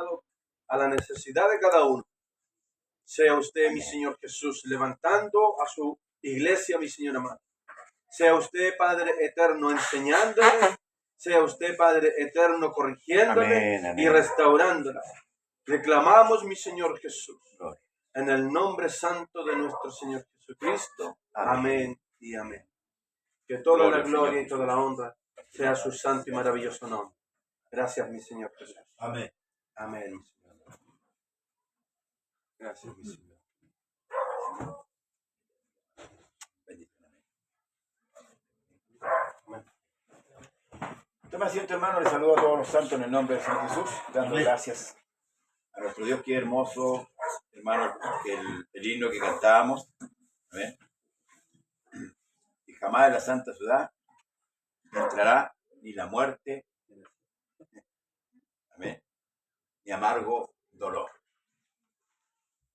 amado, a la necesidad de cada uno. Sea usted, mi Señor Jesús, levantando a su iglesia, mi Señor amado. Sea usted, Padre eterno, enseñándole. Sea usted, Padre eterno, corrigiéndole y restaurándola. Reclamamos, mi Señor Jesús, en el nombre santo de nuestro Señor Jesucristo. Amén y amén. Que toda la gloria y toda la honra sea su santo y maravilloso nombre. Gracias, mi Señor Jesús. Amén. Amén, mi Señor. Gracias, mi Señor. Toma asiento, hermano. Le saludo a todos los santos en el nombre del Señor Jesús, dando gracias a nuestro Dios. Qué hermoso, hermano, el himno que cantábamos. Amén. Y jamás en la santa ciudad entrará ni la muerte, amén, ni amargo dolor.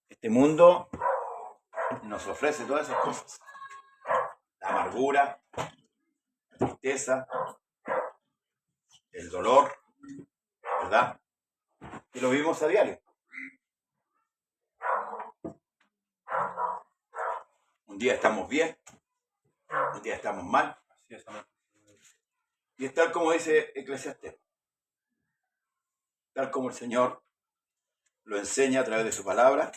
Este mundo nos ofrece todas esas cosas. La amargura, la tristeza, el dolor, ¿verdad? Y lo vivimos a diario. Un día estamos bien, un día estamos mal. Y es tal como dice Eclesiastés, tal como el Señor lo enseña a través de su palabra.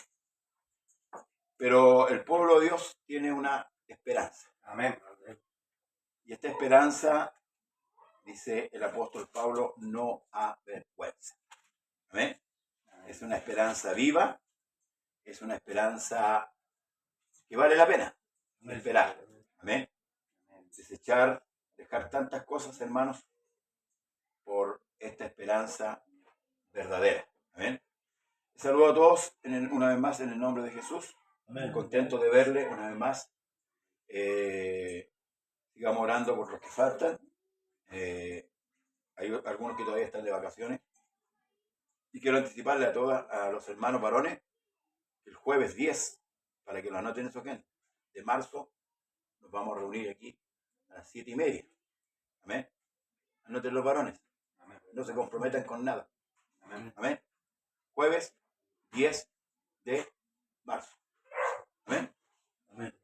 Pero el pueblo de Dios tiene una esperanza. Amén. Y esta esperanza, dice el apóstol Pablo, no avergüenza. Amén. Es una esperanza viva, es una esperanza que vale la pena esperar. Amén. Dejar tantas cosas, hermanos, por esta esperanza verdadera. Amén. Saludo a todos una vez más en el nombre de Jesús. Amén. Contento de verle una vez más. Sigamos orando por los que faltan. Hay algunos que todavía están de vacaciones. Y quiero anticiparle a los hermanos varones que el jueves 10, para que lo anoten en su agenda, de marzo, nos vamos a reunir aquí a las 7:30. Amén. Anoten los varones. Amén. No se comprometan con nada. Amén. Amén. Jueves 10 de marzo. Amén. Amén.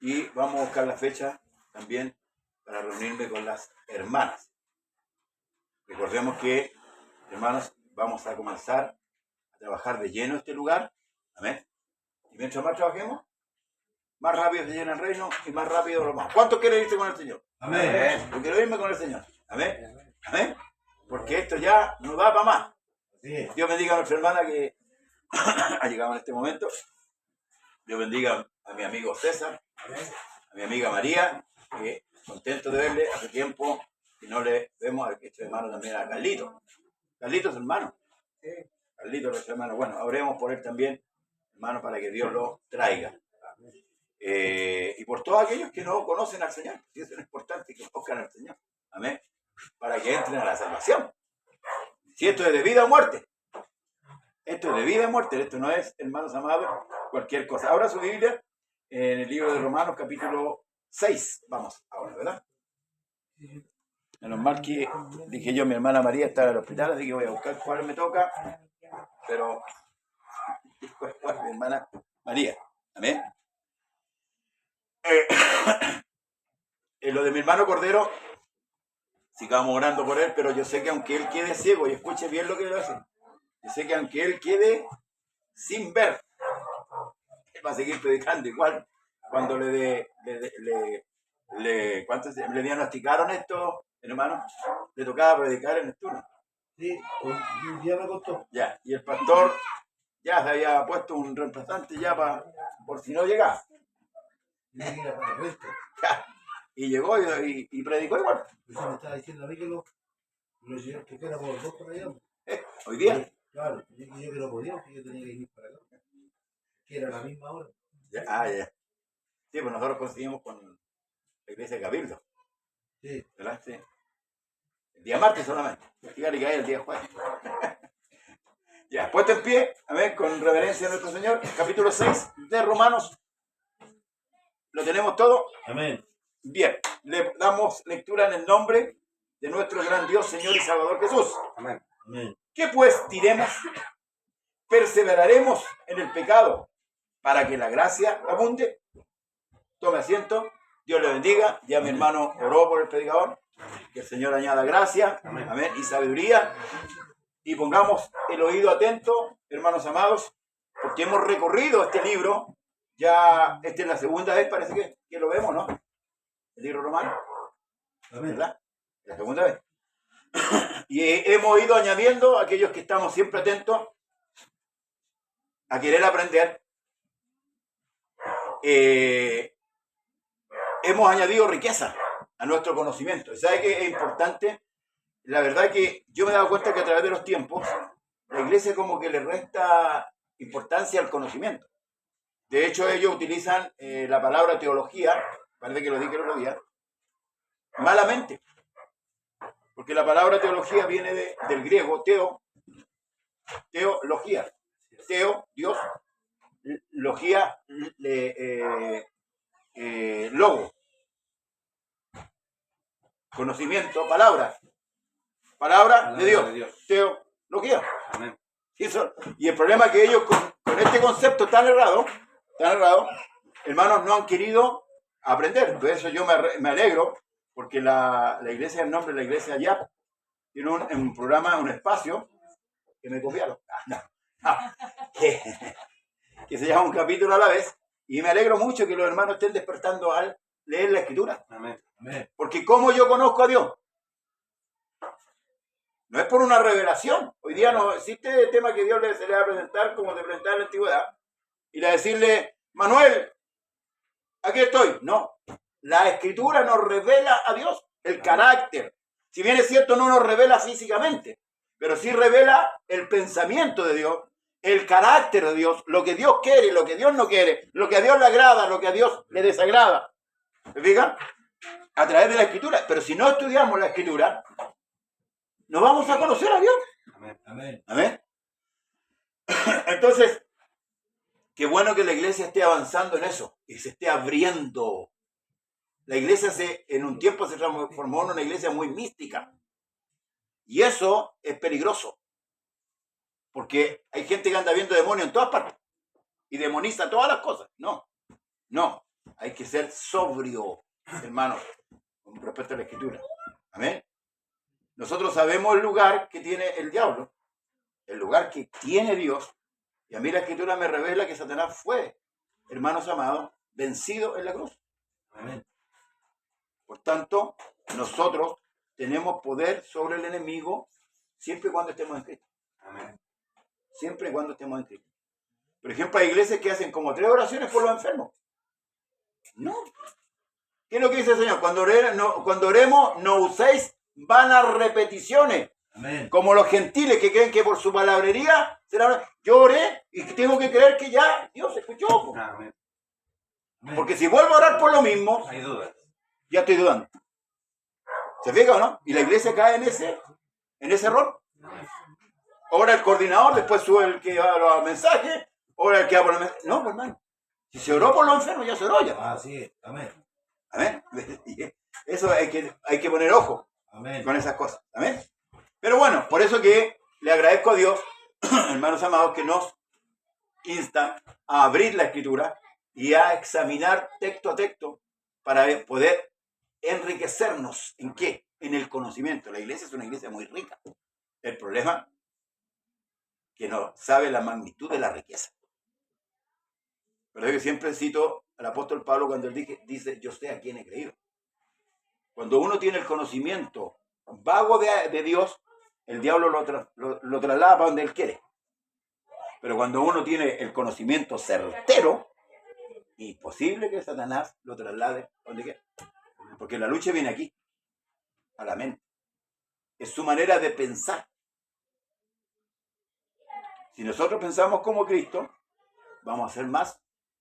Y vamos a buscar la fecha también para reunirme con las hermanas. Recordemos que, hermanos, vamos a comenzar a trabajar de lleno este lugar. Amén. Y mientras más trabajemos, más rápido se llena el reino y más rápido lo vamos. ¿Cuántos quieren irse con el Señor? Amén. Yo quiero irme con el Señor. Amén. Amén. Porque esto ya no da para más. Dios bendiga a nuestra hermana que ha llegado en este momento. Dios bendiga a mi amigo César, a mi amiga María, que contento de verle hace tiempo que no le vemos. A este hermano también, a Carlito. Carlito es hermano. Carlito es hermano. Bueno, oremos por él también, hermano, para que Dios lo traiga. Y por todos aquellos que no conocen al Señor, y eso es importante, que conozcan al Señor. Amén. Para que entren a la salvación. Si esto es de vida o muerte. Esto es de vida o muerte. Esto no es, hermanos amados, cualquier cosa. Ahora su Biblia en el libro de Romanos, capítulo 6. Vamos ahora, ¿verdad? Menos mal que dije yo, mi hermana María está en el hospital, así que voy a buscar cuál me toca. Pero, ¿cuál? Mi hermana María. Amén. Lo de mi hermano Cordero, sigamos orando por él, pero yo sé que aunque él quede ciego, y escuche bien lo que le hace, yo sé que aunque él quede sin ver, él va a seguir predicando igual. Cuando le diagnosticaron esto, hermano, le tocaba predicar en el turno. Sí, un día me costó. Ya, y el pastor ya se había puesto un reemplazante ya por si no llegaba. Y llegó y predicó igual. Usted me estaba diciendo a mí que lo hicieron que era por dos para allá. Hoy día. Claro, yo que no podía, porque yo tenía que ir para acá. Que era la misma hora. Ya. Sí, pues nosotros conseguimos con la iglesia de Cabildo. Sí. ¿Verdad? Sí. El día martes solamente. Fíjate que hay el día jueves. Ya, puesto en pie, amén, con reverencia a nuestro Señor, capítulo 6 de Romanos. ¿Lo tenemos todo? Amén. Bien, le damos lectura en el nombre de nuestro gran Dios, Señor y Salvador Jesús. Amén. Amén. ¿Qué pues diremos? ¿Perseveraremos en el pecado para que la gracia abunde? Tome asiento. Dios le bendiga. Ya mi hermano oró por el predicador. Que el Señor añada gracia, amén, y sabiduría. Y pongamos el oído atento, hermanos amados, porque hemos recorrido este libro. Ya esta es la segunda vez, parece que lo vemos, ¿no? El libro romano, Amén. ¿verdad? La segunda vez. Y hemos ido añadiendo, aquellos que estamos siempre atentos a querer aprender, hemos añadido riqueza a nuestro conocimiento. ¿Sabe qué es importante? La verdad es que yo me he dado cuenta que a través de los tiempos, la iglesia como que le resta importancia al conocimiento. De hecho, ellos utilizan la palabra teología, parece que lo dije el otro día, malamente. Porque la palabra teología viene del griego teología. Teo, Dios, logía, logo. Conocimiento, palabra de Dios. Teología. Amén. Y el problema es que ellos con este concepto tan errado, hermanos, no han querido aprender. Por eso yo me alegro, porque la iglesia, el nombre de la iglesia ya tiene un programa, un espacio, que me copiaron. Que se llama Un Capítulo a la Vez. Y me alegro mucho que los hermanos estén despertando al leer la Escritura. Amén. Amén. Porque ¿cómo yo conozco a Dios? No es por una revelación. Hoy día no existe el tema que Dios se le va a presentar como se presentaba en la antigüedad. Y le decirle, Manuel, aquí estoy. No. La Escritura nos revela a Dios, el carácter. Si bien es cierto, no nos revela físicamente, pero sí revela el pensamiento de Dios, el carácter de Dios, lo que Dios quiere, lo que Dios no quiere, lo que a Dios le agrada, lo que a Dios le desagrada. ¿Se fijan? A través de la Escritura. Pero si no estudiamos la Escritura, no vamos a conocer a Dios. Amén. Amén. Amén. Entonces, qué bueno que la iglesia esté avanzando en eso y se esté abriendo. La iglesia en un tiempo se transformó en una iglesia muy mística. Y eso es peligroso. Porque hay gente que anda viendo demonios en todas partes y demoniza todas las cosas. No. Hay que ser sobrio, hermanos, con respecto a la Escritura. Amén. Nosotros sabemos el lugar que tiene el diablo, el lugar que tiene Dios. Y a mí la Escritura me revela que Satanás fue, hermanos amados, vencido en la cruz. Amén. Por tanto, nosotros tenemos poder sobre el enemigo siempre y cuando estemos en Cristo. Amén. Siempre y cuando estemos en Cristo. Por ejemplo, hay iglesias que hacen como 3 oraciones por los enfermos. No. ¿Qué es lo que dice el Señor? Cuando oremos, no uséis vanas repeticiones. Amén. Como los gentiles que creen que por su palabrería yo oré y tengo que creer que ya Dios escuchó. Amén. Porque si vuelvo a orar por lo mismo, Hay dudas. ya estoy dudando. ¿Se fija o no? Y la iglesia cae en ese error. Ora el coordinador, después sube el que va a los mensajes, ora el que va por los mensajes. No, pues, hermano. Si se oró por los enfermos, ya se oró ya. Así es. Amén. Amén. Eso hay que poner ojo Amén. con esas cosas. Amén. Pero bueno, por eso que le agradezco a Dios, hermanos amados, que nos insta a abrir la Escritura y a examinar texto a texto para poder enriquecernos. ¿En qué? En el conocimiento. La iglesia es una iglesia muy rica. El problema es que no sabe la magnitud de la riqueza. Pero yo siempre cito al apóstol Pablo cuando él dice, yo sé a quién he creído. Cuando uno tiene el conocimiento vago de Dios, el diablo lo traslada para donde él quiere. Pero cuando uno tiene el conocimiento certero, imposible que Satanás lo traslade donde quiera. Porque la lucha viene aquí, a la mente. Es su manera de pensar. Si nosotros pensamos como Cristo, vamos a ser más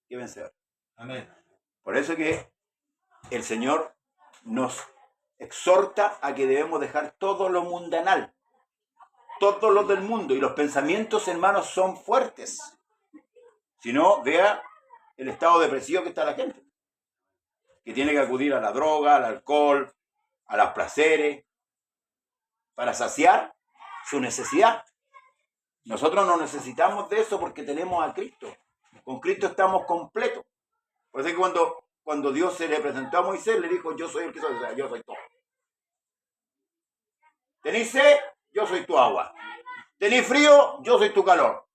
que vencedores. Amén. Por eso que el Señor nos exhorta a que debemos dejar todo lo mundanal, todo lo del mundo. Y los pensamientos, hermanos, son fuertes. Si no, vea el estado depresivo que está la gente, que tiene que acudir a la droga, al alcohol, a los placeres, para saciar su necesidad. Nosotros no necesitamos de eso porque tenemos a Cristo. Con Cristo estamos completos. Por eso que cuando Dios se le presentó a Moisés, le dijo, yo soy el que soy, o sea, yo soy todo. ¿Tenéis sed? Yo soy tu agua. ¿Tenéis frío? Yo soy tu calor.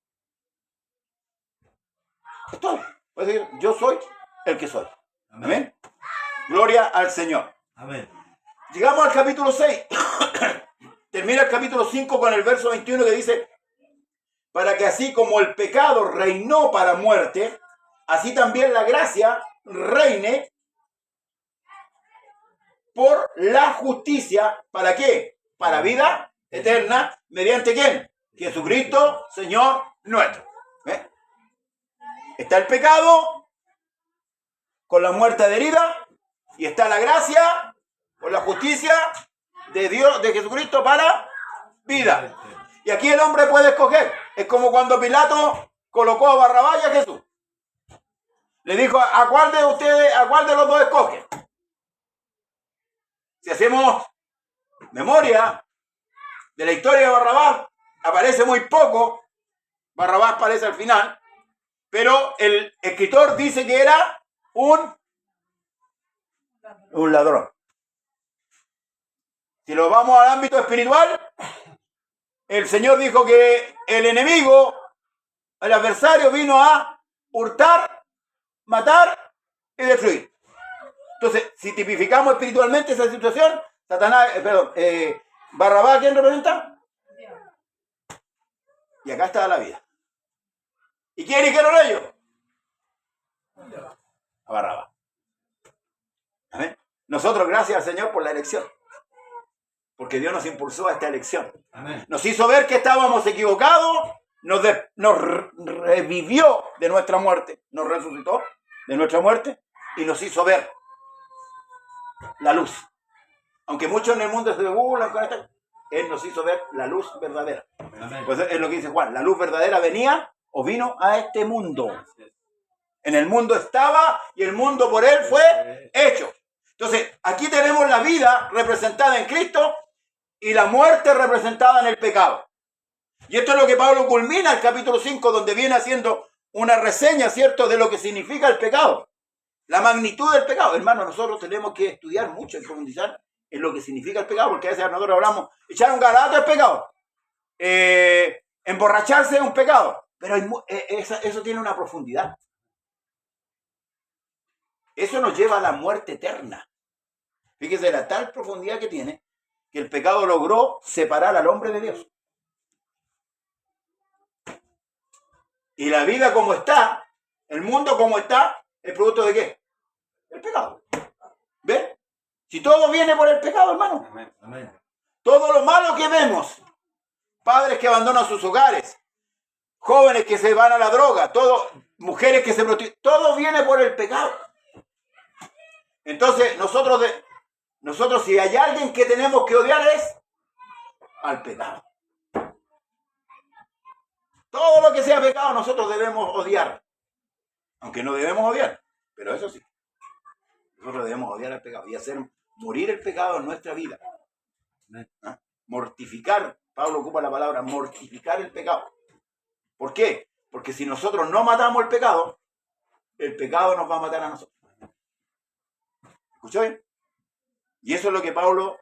Todo. Es decir, yo soy el que soy. Amén. Gloria al Señor. Amén. Llegamos al capítulo 6. Termina el capítulo 5 con el verso 21 que dice, para que así como el pecado reinó para muerte, así también la gracia reine por la justicia. ¿Para qué? Para vida eterna. ¿Mediante quién? Jesucristo, Señor nuestro. ¿Ves? Está el pecado con la muerte adherida y está la gracia con la justicia de Dios, de Jesucristo para vida. Y aquí el hombre puede escoger. Es como cuando Pilato colocó a Barrabás y a Jesús. Le dijo, ¿a cuál de ustedes, a cuál de los dos escoge? Si hacemos memoria de la historia de Barrabás, aparece muy poco. Barrabás aparece al final. Pero el escritor dice que era un ladrón. Si lo vamos al ámbito espiritual, el Señor dijo que el enemigo, el adversario, vino a hurtar, matar y destruir. Entonces, si tipificamos espiritualmente esa situación, Barrabás, ¿quién representa? Y acá está la vida. ¿Y quién eligieron ellos? A Barrabás. ¿Amén? Nosotros, gracias al Señor por la elección. Porque Dios nos impulsó a esta elección. Amén. Nos hizo ver que estábamos equivocados, nos revivió de nuestra muerte, nos resucitó de nuestra muerte y nos hizo ver la luz. Aunque muchos en el mundo se burlan con esto, Él nos hizo ver la luz verdadera. Amén. Pues es lo que dice Juan, la luz verdadera venía o vino a este mundo. En el mundo estaba y el mundo por Él fue hecho. Entonces, aquí tenemos la vida representada en Cristo y la muerte representada en el pecado. Y esto es lo que Pablo culmina el capítulo 5, donde viene haciendo una reseña, ¿cierto?, de lo que significa el pecado. La magnitud del pecado. Hermano, nosotros tenemos que estudiar mucho y profundizar en lo que significa el pecado, porque a veces nosotros hablamos, echar un garabato es pecado. Emborracharse es un pecado. Pero eso tiene una profundidad. Eso nos lleva a la muerte eterna. Fíjese la tal profundidad que tiene, que el pecado logró separar al hombre de Dios. Y la vida como está, el mundo como está, ¿es producto de qué? El pecado. ¿Ven? Si todo viene por el pecado, hermano. Amén. Todo lo malo que vemos, padres que abandonan sus hogares, jóvenes que se van a la droga, mujeres que se prostituyen, todo viene por el pecado. Entonces, nosotros si hay alguien que tenemos que odiar es al pecado. Todo lo que sea pecado nosotros debemos odiar. Aunque no debemos odiar, pero eso sí. Nosotros debemos odiar al pecado y hacer morir el pecado en nuestra vida. ¿Ah? Mortificar, Pablo ocupa la palabra mortificar el pecado. ¿Por qué? Porque si nosotros no matamos el pecado nos va a matar a nosotros. ¿Escuchó bien? Y eso es lo que Pablo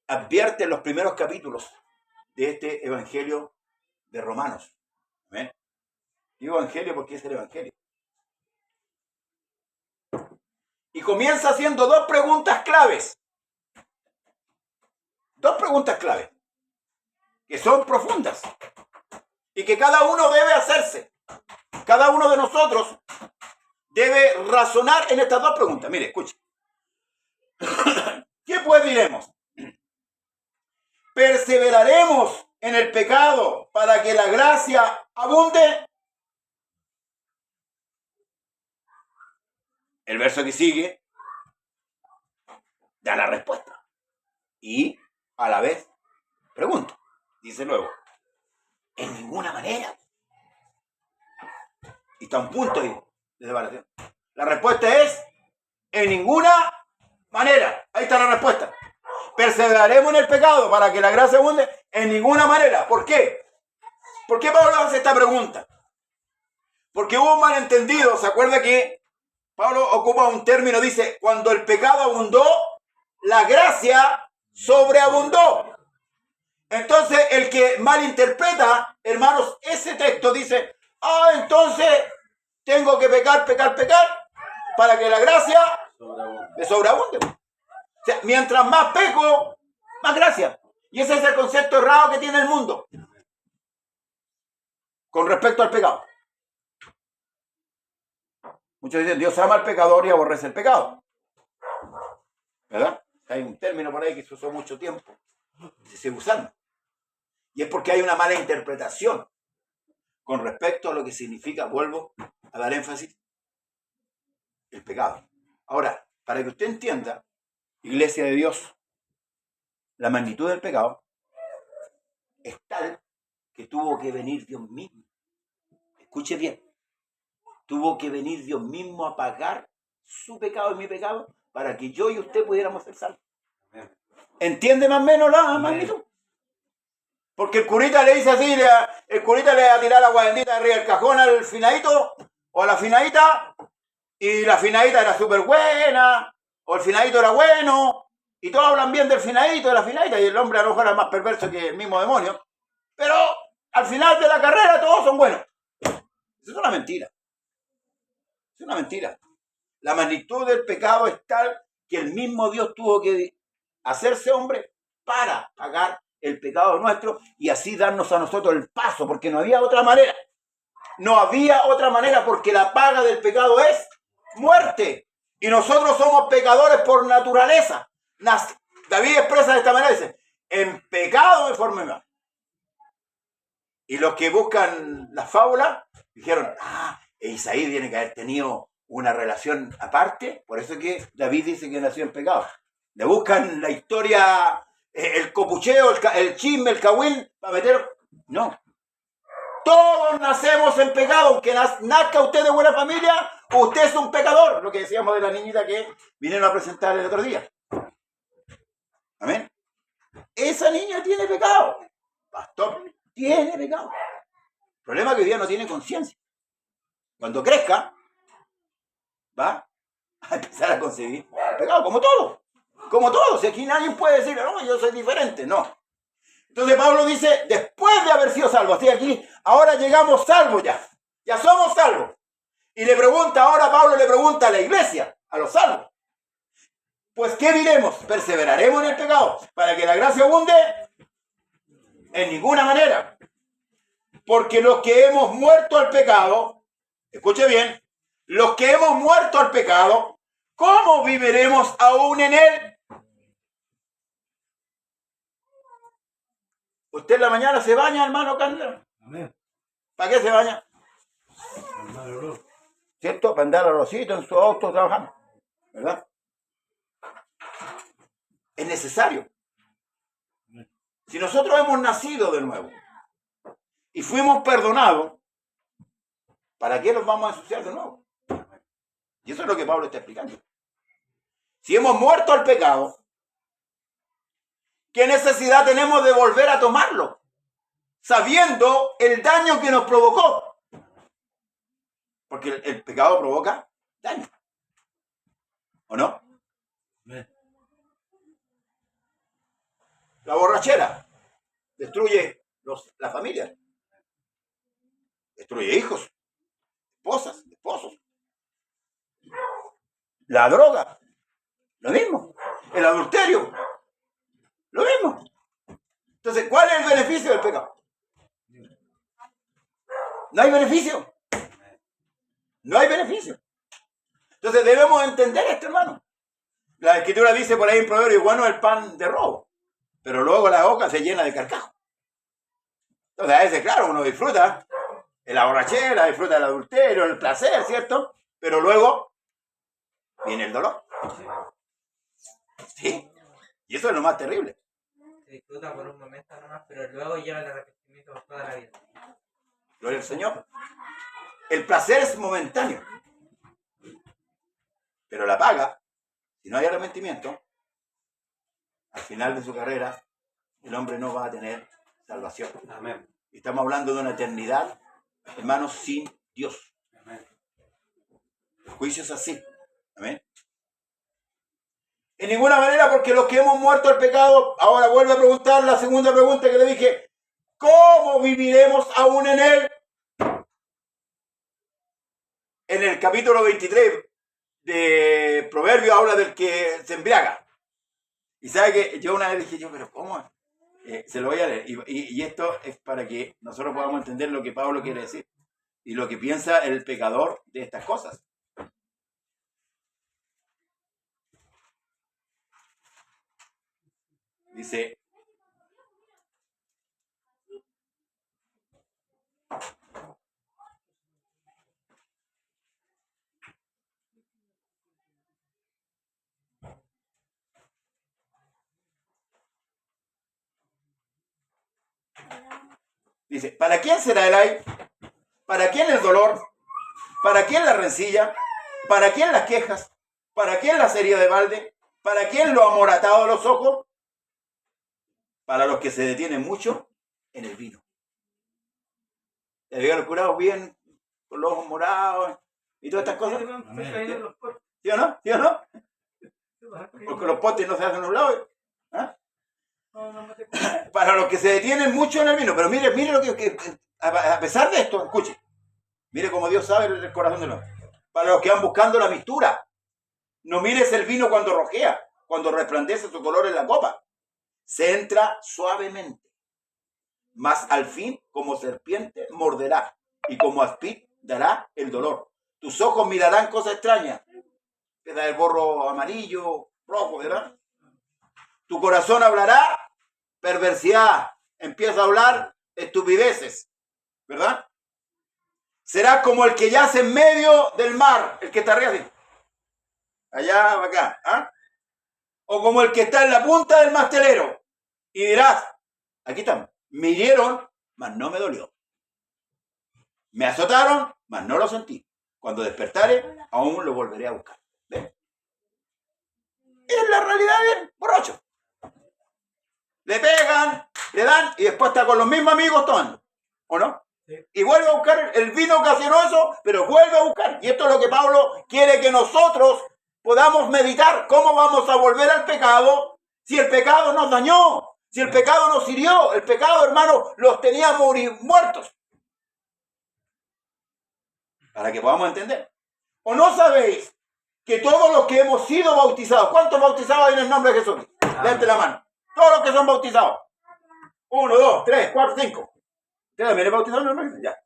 advierte en los primeros capítulos de este evangelio de Romanos. ¿Amén? Digo evangelio porque es el evangelio. Y comienza haciendo dos preguntas claves. Dos preguntas claves. Que son profundas. Y que cada uno debe hacerse. Cada uno de nosotros debe razonar en estas dos preguntas. Mire, escuche. ¿Qué pues diremos? ¿Perseveraremos en el pecado para que la gracia abunde? El verso que sigue da la respuesta. Y a la vez pregunto. Dice luego, en ninguna manera. Y está un punto ahí de separación. La respuesta es, en ninguna manera. Ahí está la respuesta. Perseveraremos en el pecado para que la gracia abunde. En ninguna manera. ¿Por qué? ¿Por qué Pablo hace esta pregunta? Porque hubo un malentendido. ¿Se acuerda que Pablo ocupa un término? Dice, cuando el pecado abundó, la gracia sobreabundó. Entonces, el que malinterpreta, hermanos, ese texto dice, entonces tengo que pecar, para que la gracia me sobreabunde. O sea, mientras más peco, más gracia. Y ese es el concepto errado que tiene el mundo con respecto al pecado. Muchos dicen, Dios ama al pecador y aborrece el pecado. ¿Verdad? Hay un término por ahí que se usó mucho tiempo. Se sigue usando. Y es porque hay una mala interpretación con respecto a lo que significa, vuelvo a dar énfasis, el pecado. Ahora, para que usted entienda, Iglesia de Dios, la magnitud del pecado es tal que tuvo que venir Dios mismo. Escuche bien. Tuvo que venir Dios mismo a pagar su pecado y mi pecado para que yo y usted pudiéramos ser salvos. ¿Entiende más o menos la magnitud? Porque el curita le dice así, el curita le va a tirar agua bendita arriba del cajón al finadito o a la finadita, y la finadita era súper buena, o el finadito era bueno, y todos hablan bien del finadito, de la finadita, y el hombre a lo mejor era más perverso que el mismo demonio, pero al final de la carrera todos son buenos. Eso es una mentira. Es una mentira. La magnitud del pecado es tal que el mismo Dios tuvo que hacerse hombre para pagar el pecado nuestro y así darnos a nosotros el paso, porque no había otra manera. No había otra manera, porque la paga del pecado es muerte. Y nosotros somos pecadores por naturaleza. David expresa de esta manera, dice, en pecado me formé mal. Y los que buscan la fábula dijeron, Isaí tiene que haber tenido una relación aparte, por eso es que David dice que nació en pecado. Le buscan la historia, el copucheo, el chisme, el cahuín, para meter... No. Todos nacemos en pecado, aunque nazca usted de buena familia, usted es un pecador. Lo que decíamos de la niñita que vinieron a presentar el otro día. Amén. Esa niña tiene pecado. Pastor, tiene pecado. El problema es que hoy día no tiene conciencia. Cuando crezca, va a empezar a concebir pecado, como todo. Como todo. Si aquí nadie puede decir, no, yo soy diferente. No. Entonces Pablo dice, después de haber sido salvo, así aquí, ahora llegamos salvos ya. Ya somos salvos. Y le pregunta, ahora Pablo le pregunta a la iglesia, a los salvos. Pues, ¿qué diremos? ¿Perseveraremos en el pecado para que la gracia abunde? En ninguna manera. Porque los que hemos muerto al pecado, escuche bien, los que hemos muerto al pecado, ¿cómo viviremos aún en él? ¿Usted en la mañana se baña, hermano Candela? Amén. ¿Para qué se baña? Hermano, ¿Cierto? Para andar a Rosito en su auto trabajando. ¿Verdad? Es necesario. Si nosotros hemos nacido de nuevo y fuimos perdonados, ¿para qué nos vamos a ensuciar de nuevo? Y eso es lo que Pablo está explicando. Si hemos muerto al pecado, ¿qué necesidad tenemos de volver a tomarlo? Sabiendo el daño que nos provocó. Porque el pecado provoca daño. ¿O no? La borrachera destruye la familia. Destruye hijos, esposas, esposos. La droga, lo mismo. El adulterio, lo mismo. Entonces, ¿cuál es el beneficio del pecado? No hay beneficio. No hay beneficio. Entonces debemos entender esto, hermano. La Escritura dice por ahí en Proverbios, bueno es el pan de robo, pero luego la boca se llena de carcajos. Entonces a veces, claro, uno disfruta de la borrachera, disfruta del adulterio, el placer, ¿cierto? Pero luego viene el dolor. ¿Sí? Y eso es lo más terrible. Se disfruta por un momento nomás, pero luego llega el arrepentimiento por toda la vida. Gloria al Señor. El placer es momentáneo. Pero la paga, si no hay arrepentimiento, al final de su carrera, el hombre no va a tener salvación. Amén. Y estamos hablando de una eternidad, hermanos, sin Dios. Amén. El juicio es así. Amén. En ninguna manera, porque los que hemos muerto al pecado, ahora vuelvo a preguntar la segunda pregunta que le dije, ¿cómo viviremos aún en él? En el capítulo 23 de Proverbios habla del que se embriaga. Y sabe que yo una vez dije, pero ¿cómo? Se lo voy a leer. Y esto es para que nosotros podamos entender lo que Pablo quiere decir y lo que piensa el pecador de estas cosas. Dice, ¿para quién será el ay? ¿Para quién el dolor? ¿Para quién la rencilla? ¿Para quién las quejas? ¿Para quién la herida de balde? ¿Para quién lo amoratado de los ojos? Para los que se detienen mucho en el vino. Le digo a los curados bien, con los ojos morados y todas estas cosas. ¿Sí o no? ¿Sí o no? Porque los potes no se hacen a un lado. ¿Ah? Para los que se detienen mucho en el vino. Pero mire lo que a pesar de esto, escuche. Mire cómo Dios sabe el corazón de los. Para los que van buscando la mistura. No mires el vino cuando rojea, cuando resplandece su color en la copa. Se entra suavemente. Mas al fin, como serpiente, morderá. Y como aspid, dará el dolor. Tus ojos mirarán cosas extrañas. Queda el borro amarillo, rojo, ¿verdad? Tu corazón hablará perversidad. Empieza a hablar estupideces, ¿verdad? Será como el que yace en medio del mar, el que está arriba así. Allá, acá, ¿ah? O como el que está en la punta del mastelero. Y dirás, aquí estamos, me hirieron, mas no me dolió. Me azotaron, mas no lo sentí. Cuando despertare, aún lo volveré a buscar. ¿Ven? Es la realidad bien, borracho. Le pegan, le dan y después está con los mismos amigos tomando. ¿O no? Sí. Y vuelve a buscar el vino ocasionó eso, pero vuelve a buscar. Y esto es lo que Pablo quiere que nosotros podamos meditar. ¿Cómo vamos a volver al pecado si el pecado nos dañó? Si el pecado nos hirió. El pecado, hermano, los tenía muertos. Para que podamos entender. ¿O no sabéis que todos los que hemos sido bautizados, ¿cuántos bautizados hay en el nombre de Jesús? Levante la mano. Todos los que son bautizados. 1, 2, 3, 4, 5. ¿Usted también es bautizado en el nombre? Ya.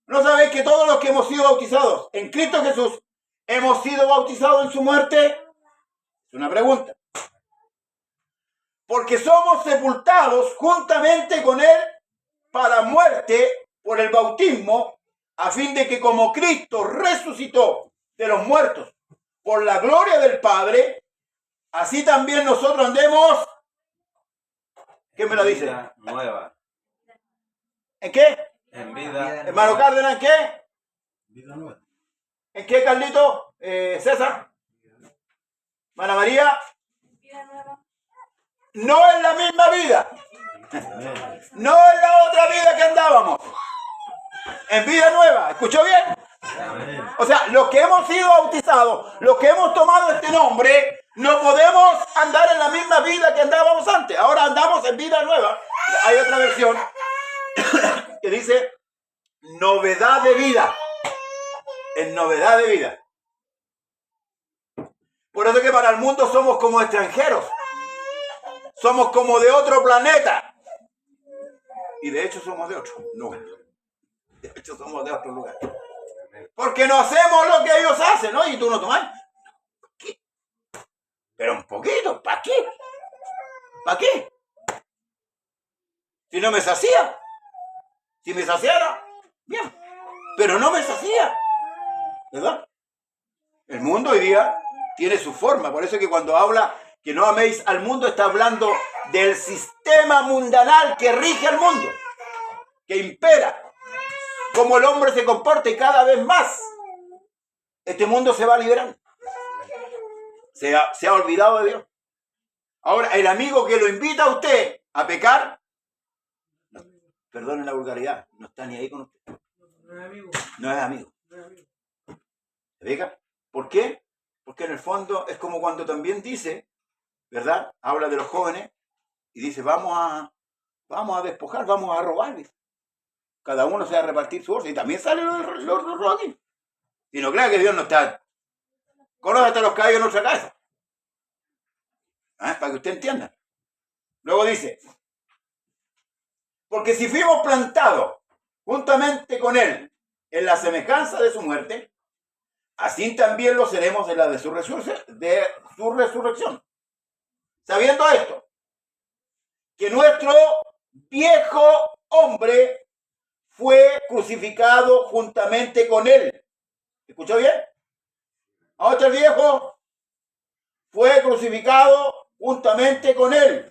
¿No sabéis que todos los que hemos sido bautizados en Cristo Jesús hemos sido bautizados en su muerte? Es una pregunta. Porque somos sepultados juntamente con Él para muerte por el bautismo, a fin de que como Cristo resucitó de los muertos por la gloria del Padre, así también nosotros andemos. ¿Qué me lo dice? Vida nueva. ¿En qué? En vida. Hermano Cárdenas, ¿en qué? Vida nueva. ¿En qué, Carlito? César. Hermana María. No es la misma vida. No es la otra vida que andábamos. En vida nueva. ¿Escuchó bien? O sea, los que hemos sido bautizados, los que hemos tomado este nombre, no podemos andar en la misma vida que andábamos antes. Ahora andamos en vida nueva. Hay otra versión que dice novedad de vida. En novedad de vida. Por eso que para el mundo somos como extranjeros. Somos como de otro planeta. Y de hecho somos de otro lugar. De hecho somos de otro lugar. Porque no hacemos lo que ellos hacen, ¿no? Y tú no tomas. ¿Para qué? Pero un poquito, ¿para qué? ¿Para qué? Si no me sacía. Si me saciara, bien. Pero no me sacía. ¿Verdad? El mundo hoy día tiene su forma. Por eso es que cuando habla que no améis al mundo, está hablando del sistema mundanal que rige al mundo. Que impera. Cómo el hombre se comporta y cada vez más. Este mundo se va liberando. Se ha olvidado de Dios. Ahora, el amigo que lo invita a usted a pecar, perdonen la vulgaridad, no está ni ahí con usted. No es amigo. No es amigo. No es amigo. ¿Se fija? ¿Por qué? Porque en el fondo es como cuando también dice, ¿verdad? Habla de los jóvenes y dice, vamos a despojar, vamos a robar. Dice. Cada uno se va a repartir su bolsa y también salen los robots. Y no crea que Dios no está. Conoce hasta los caballos en nuestra casa. ¿Ah? Para que usted entienda. Luego dice, porque si fuimos plantados juntamente con Él en la semejanza de su muerte, así también lo seremos en la de su resurrección. Sabiendo esto, que nuestro viejo hombre fue crucificado juntamente con Él. ¿Escuchó bien? Ahora el viejo fue crucificado juntamente con Él,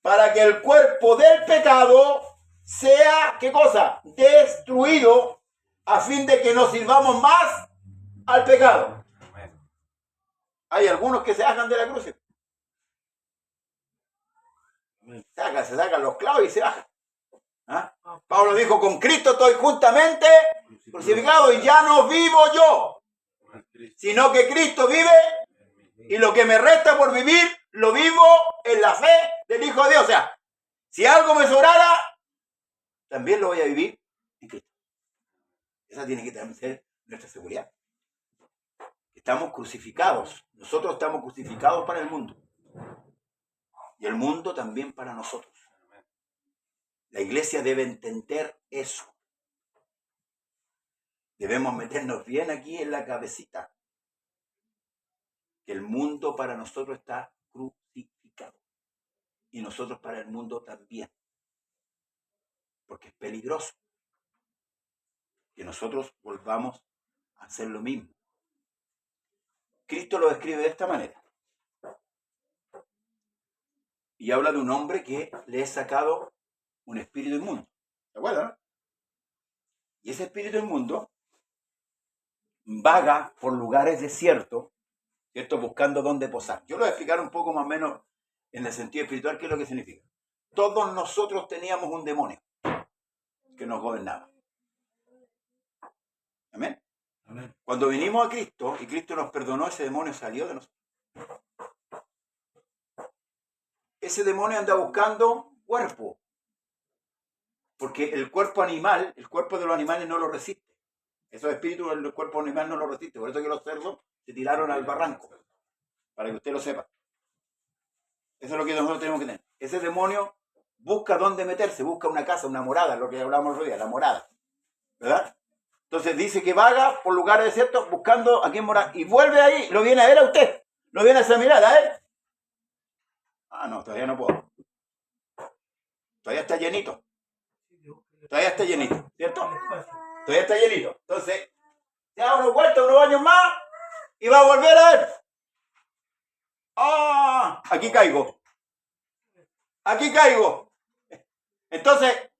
para que el cuerpo del pecado sea, ¿qué cosa? Destruido, a fin de que no sirvamos más al pecado. Hay algunos que se bajan de la cruz. Se sacan los clavos y se bajan. ¿Ah? Pablo dijo, con Cristo estoy juntamente crucificado y ya no vivo yo, sino que Cristo vive y lo que me resta por vivir, lo vivo en la fe del Hijo de Dios. O sea, si algo me sobrara, también lo voy a vivir en Cristo. Esa tiene que también ser nuestra seguridad. Estamos crucificados. Nosotros estamos crucificados para el mundo. Y el mundo también para nosotros. La iglesia debe entender eso. Debemos meternos bien aquí en la cabecita. Que el mundo para nosotros está crucificado. Y nosotros para el mundo también. Porque es peligroso que nosotros volvamos a hacer lo mismo. Cristo lo describe de esta manera. Y habla de un hombre que le es sacado un espíritu inmundo. ¿De acuerdo? Y ese espíritu inmundo vaga por lugares desiertos, ¿cierto? Buscando dónde posar. Yo lo voy a explicar un poco más o menos en el sentido espiritual qué es lo que significa. Todos nosotros teníamos un demonio que nos gobernaba. ¿Amén? Amén. Cuando vinimos a Cristo y Cristo nos perdonó, ese demonio salió de nosotros. Ese demonio anda buscando cuerpo. Porque el cuerpo animal, el cuerpo de los animales no lo resiste. Esos espíritus del cuerpo animal no lo resiste. Por eso que los cerdos se tiraron al barranco. Para que usted lo sepa. Eso es lo que nosotros tenemos que tener. Ese demonio busca dónde meterse, busca una casa, una morada, lo que hablamos el otro día, la morada. ¿Verdad? Entonces dice que vaga por lugares desiertos buscando a quién morar. Y vuelve ahí, lo viene a ver a usted. Lo viene a examinar a él. Ah, no, todavía no puedo. Todavía está llenito. Todavía está llenito, ¿cierto? Todavía está llenito. Entonces, se da unos vueltas, unos años más y va a volver a ver. ¡Ah! Aquí caigo. Aquí caigo. Entonces,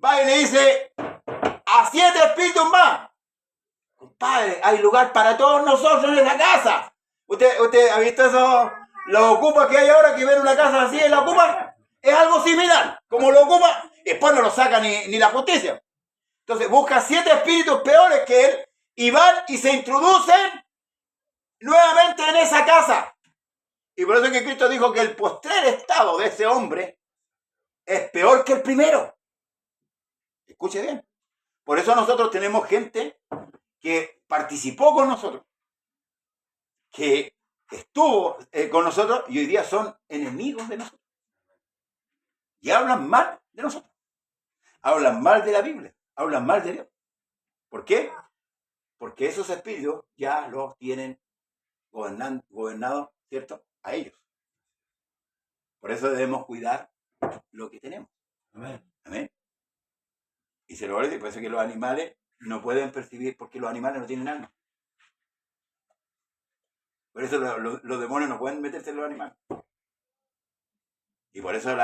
va y le dice a 7 espíritus más. Compadre, hay lugar para todos nosotros en esa casa. ¿Usted ha visto esos, los ocupas que hay ahora que ven una casa así en la ocupa? Es algo similar. Como lo ocupa, y después no lo saca ni la justicia. Entonces busca 7 espíritus peores que él y van y se introducen nuevamente en esa casa. Y por eso es que Cristo dijo que el postrer estado de ese hombre es peor que el primero. Escuche bien. Por eso nosotros tenemos gente que participó con nosotros, que estuvo con nosotros y hoy día son enemigos de nosotros. Y hablan mal de nosotros. Hablan mal de la Biblia. Hablan mal de Dios. ¿Por qué? Porque esos espíritus ya los tienen gobernados, ¿cierto? A ellos. Por eso debemos cuidar lo que tenemos. Amén. Amén. Y se lo voy a decir, por eso que los animales no pueden percibir, porque los animales no tienen alma. Por eso los demonios no pueden meterse en los animales. Y por eso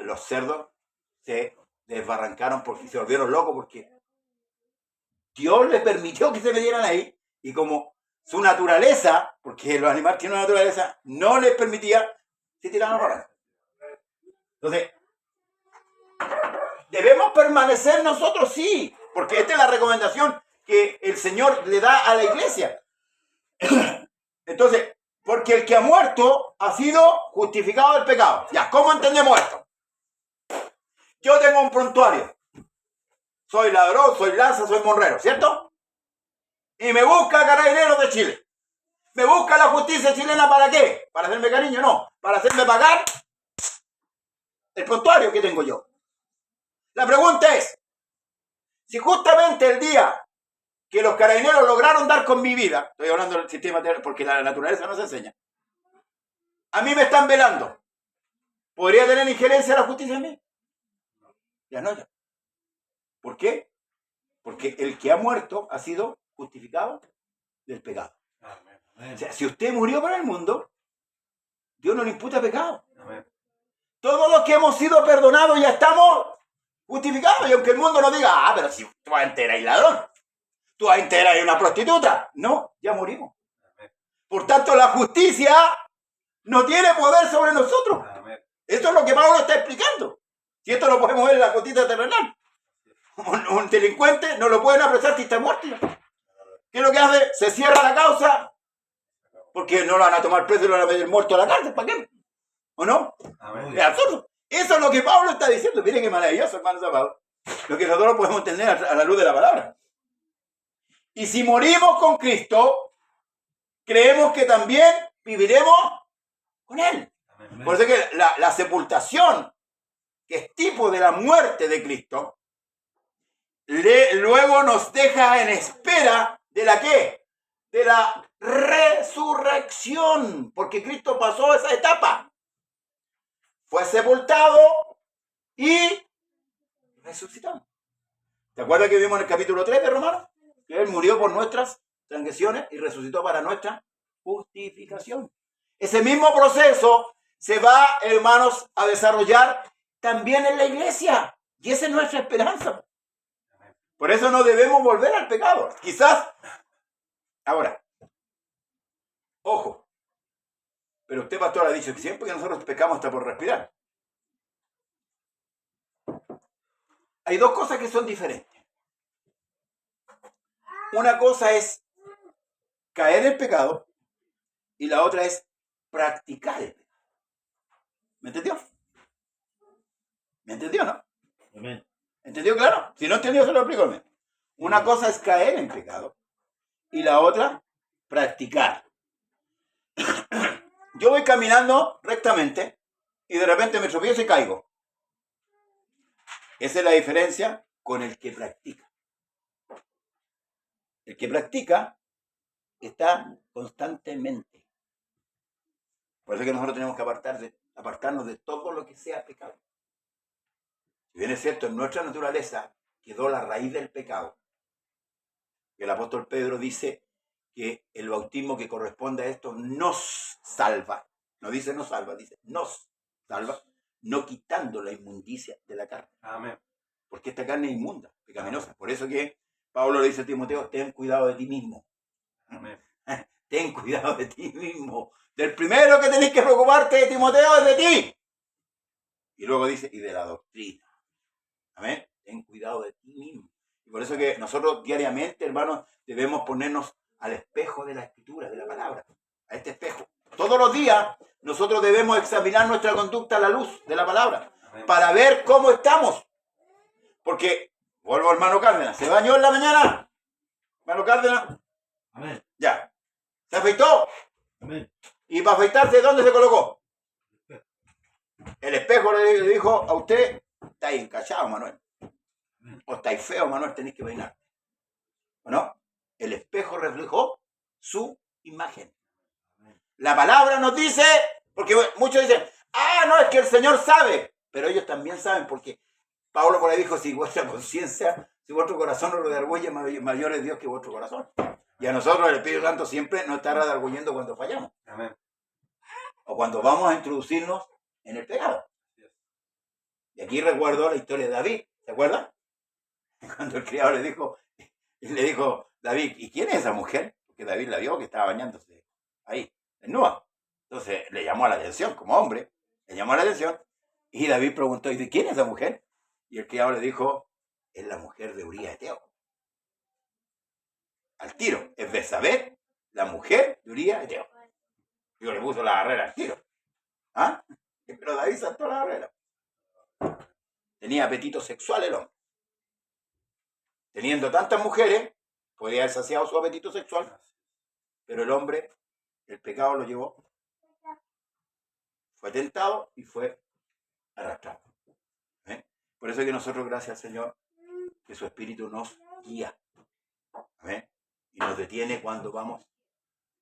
los cerdos se desbarrancaron porque se volvieron locos, porque Dios les permitió que se metieran ahí, y como su naturaleza, porque los animales tienen una naturaleza, no les permitía, se tiraron a barranco. Entonces, ¿podemos permanecer nosotros? Sí, porque esta es la recomendación que el Señor le da a la iglesia. Entonces, porque el que ha muerto ha sido justificado del pecado. Ya, ¿cómo entendemos esto? Yo tengo un prontuario. Soy ladrón, soy lanza, soy monrero, ¿cierto? Y me busca Carabineros de Chile. ¿Me busca la justicia chilena para qué? ¿Para hacerme cariño? No. Para hacerme pagar el prontuario que tengo yo. La pregunta es, si justamente el día que los carabineros lograron dar con mi vida, estoy hablando del sistema porque la naturaleza no se enseña, a mí me están velando, ¿podría tener injerencia la justicia en mí? Ya no, ya. ¿Por qué? Porque el que ha muerto ha sido justificado del pecado. Amén. O sea, si usted murió para el mundo, Dios no le imputa pecado. Amén. Todos los que hemos sido perdonados ya estamos justificados. Y aunque el mundo nos diga, pero si tú vas a enterar y ladrón, tú vas a enterar y una prostituta. No, ya morimos. Amén. Por tanto, la justicia no tiene poder sobre nosotros. Amén. Esto es lo que Pablo está explicando. Si esto lo podemos ver en la justicia terrenal. Un delincuente no lo pueden apresar si está muerto. ¿Qué es lo que hace? Se cierra la causa porque no lo van a tomar preso y lo van a meter muerto a la cárcel. ¿Para qué? ¿O no? Amén. Es absurdo. Eso es lo que Pablo está diciendo. Miren qué maravilloso, hermano Zapado. Lo que nosotros podemos entender a la luz de la palabra. Y si morimos con Cristo, creemos que también viviremos con Él. Amén. Por eso que la sepultación, que es tipo de la muerte de Cristo, luego nos deja en espera de la ¿qué? De la resurrección. Porque Cristo pasó esa etapa. Fue sepultado y resucitó. ¿Te acuerdas que vimos en el capítulo 3 de Romanos? Que Él murió por nuestras transgresiones y resucitó para nuestra justificación. Ese mismo proceso se va, hermanos, a desarrollar también en la iglesia. Y esa es nuestra esperanza. Por eso no debemos volver al pecado. Quizás, ahora, ojo, pero usted, pastor, ha dicho que siempre que nosotros pecamos está por respirar. Hay dos cosas que son diferentes. Una cosa es caer en pecado y la otra es practicar el pecado. ¿Me entendió? ¿Me entendió, no? Amén. ¿Entendió claro? Si no entendió, se lo explico. Una cosa es caer en pecado y la otra, practicar. Yo voy caminando rectamente y de repente me tropiezo y caigo. Esa es la diferencia con el que practica. El que practica está constantemente. Por eso es que nosotros tenemos que apartarnos de todo lo que sea pecado. Si bien es cierto, en nuestra naturaleza quedó la raíz del pecado. El apóstol Pedro dice que el bautismo que corresponde a esto nos salva. No dice nos salva, dice nos salva, no quitando la inmundicia de la carne. Amén. Porque esta carne es inmunda, pecaminosa. Por eso que Pablo le dice a Timoteo, ten cuidado de ti mismo. Amén. Ten cuidado de ti mismo. Del primero que tenés que preocuparte de Timoteo es de ti. Y luego dice, y de la doctrina. Amén. Ten cuidado de ti mismo. Y por eso que nosotros diariamente, hermanos, debemos ponernos al espejo de la escritura, de la palabra. A este espejo. Todos los días nosotros debemos examinar nuestra conducta a la luz de la palabra. Amén. Para ver cómo estamos. Porque, vuelvo hermano Cárdenas, ¿se bañó en la mañana? Hermano Cárdenas, Amén. ya. ¿Se afeitó? Amén. ¿Y para afeitarse dónde se colocó? El espejo le dijo a usted, estáis encachado, Manuel. O estáis feo, Manuel, tenéis que peinar. ¿O no? El espejo reflejó su imagen. La palabra nos dice, porque muchos dicen, no, es que el Señor sabe. Pero ellos también saben, porque Pablo por ahí dijo, si vuestra conciencia, si vuestro corazón os redarguye, mayor es Dios que vuestro corazón. Y a nosotros el Espíritu Santo siempre nos está redarguyendo cuando fallamos. Amén. O cuando vamos a introducirnos en el pecado. Y aquí recuerdo la historia de David, ¿se acuerdan? Cuando el criado le dijo, David, ¿y quién es esa mujer? Porque David la vio que estaba bañándose ahí, desnuda. Entonces le llamó la atención, como hombre, le llamó la atención. Y David preguntó, ¿y de quién es esa mujer? Y el criado le dijo, es la mujer de Uría Eteo. Al tiro, es Betsabé, la mujer de Uría Eteo. Digo, le puso la barrera al tiro. ¿Ah? Pero David saltó la barrera. Tenía apetito sexual el hombre. Teniendo tantas mujeres, podía haber saciado su apetito sexual, pero el hombre, el pecado lo llevó, fue tentado y fue arrastrado. ¿Eh? Por eso es que nosotros, gracias al Señor, que su Espíritu nos guía. ¿Eh? Y nos detiene cuando vamos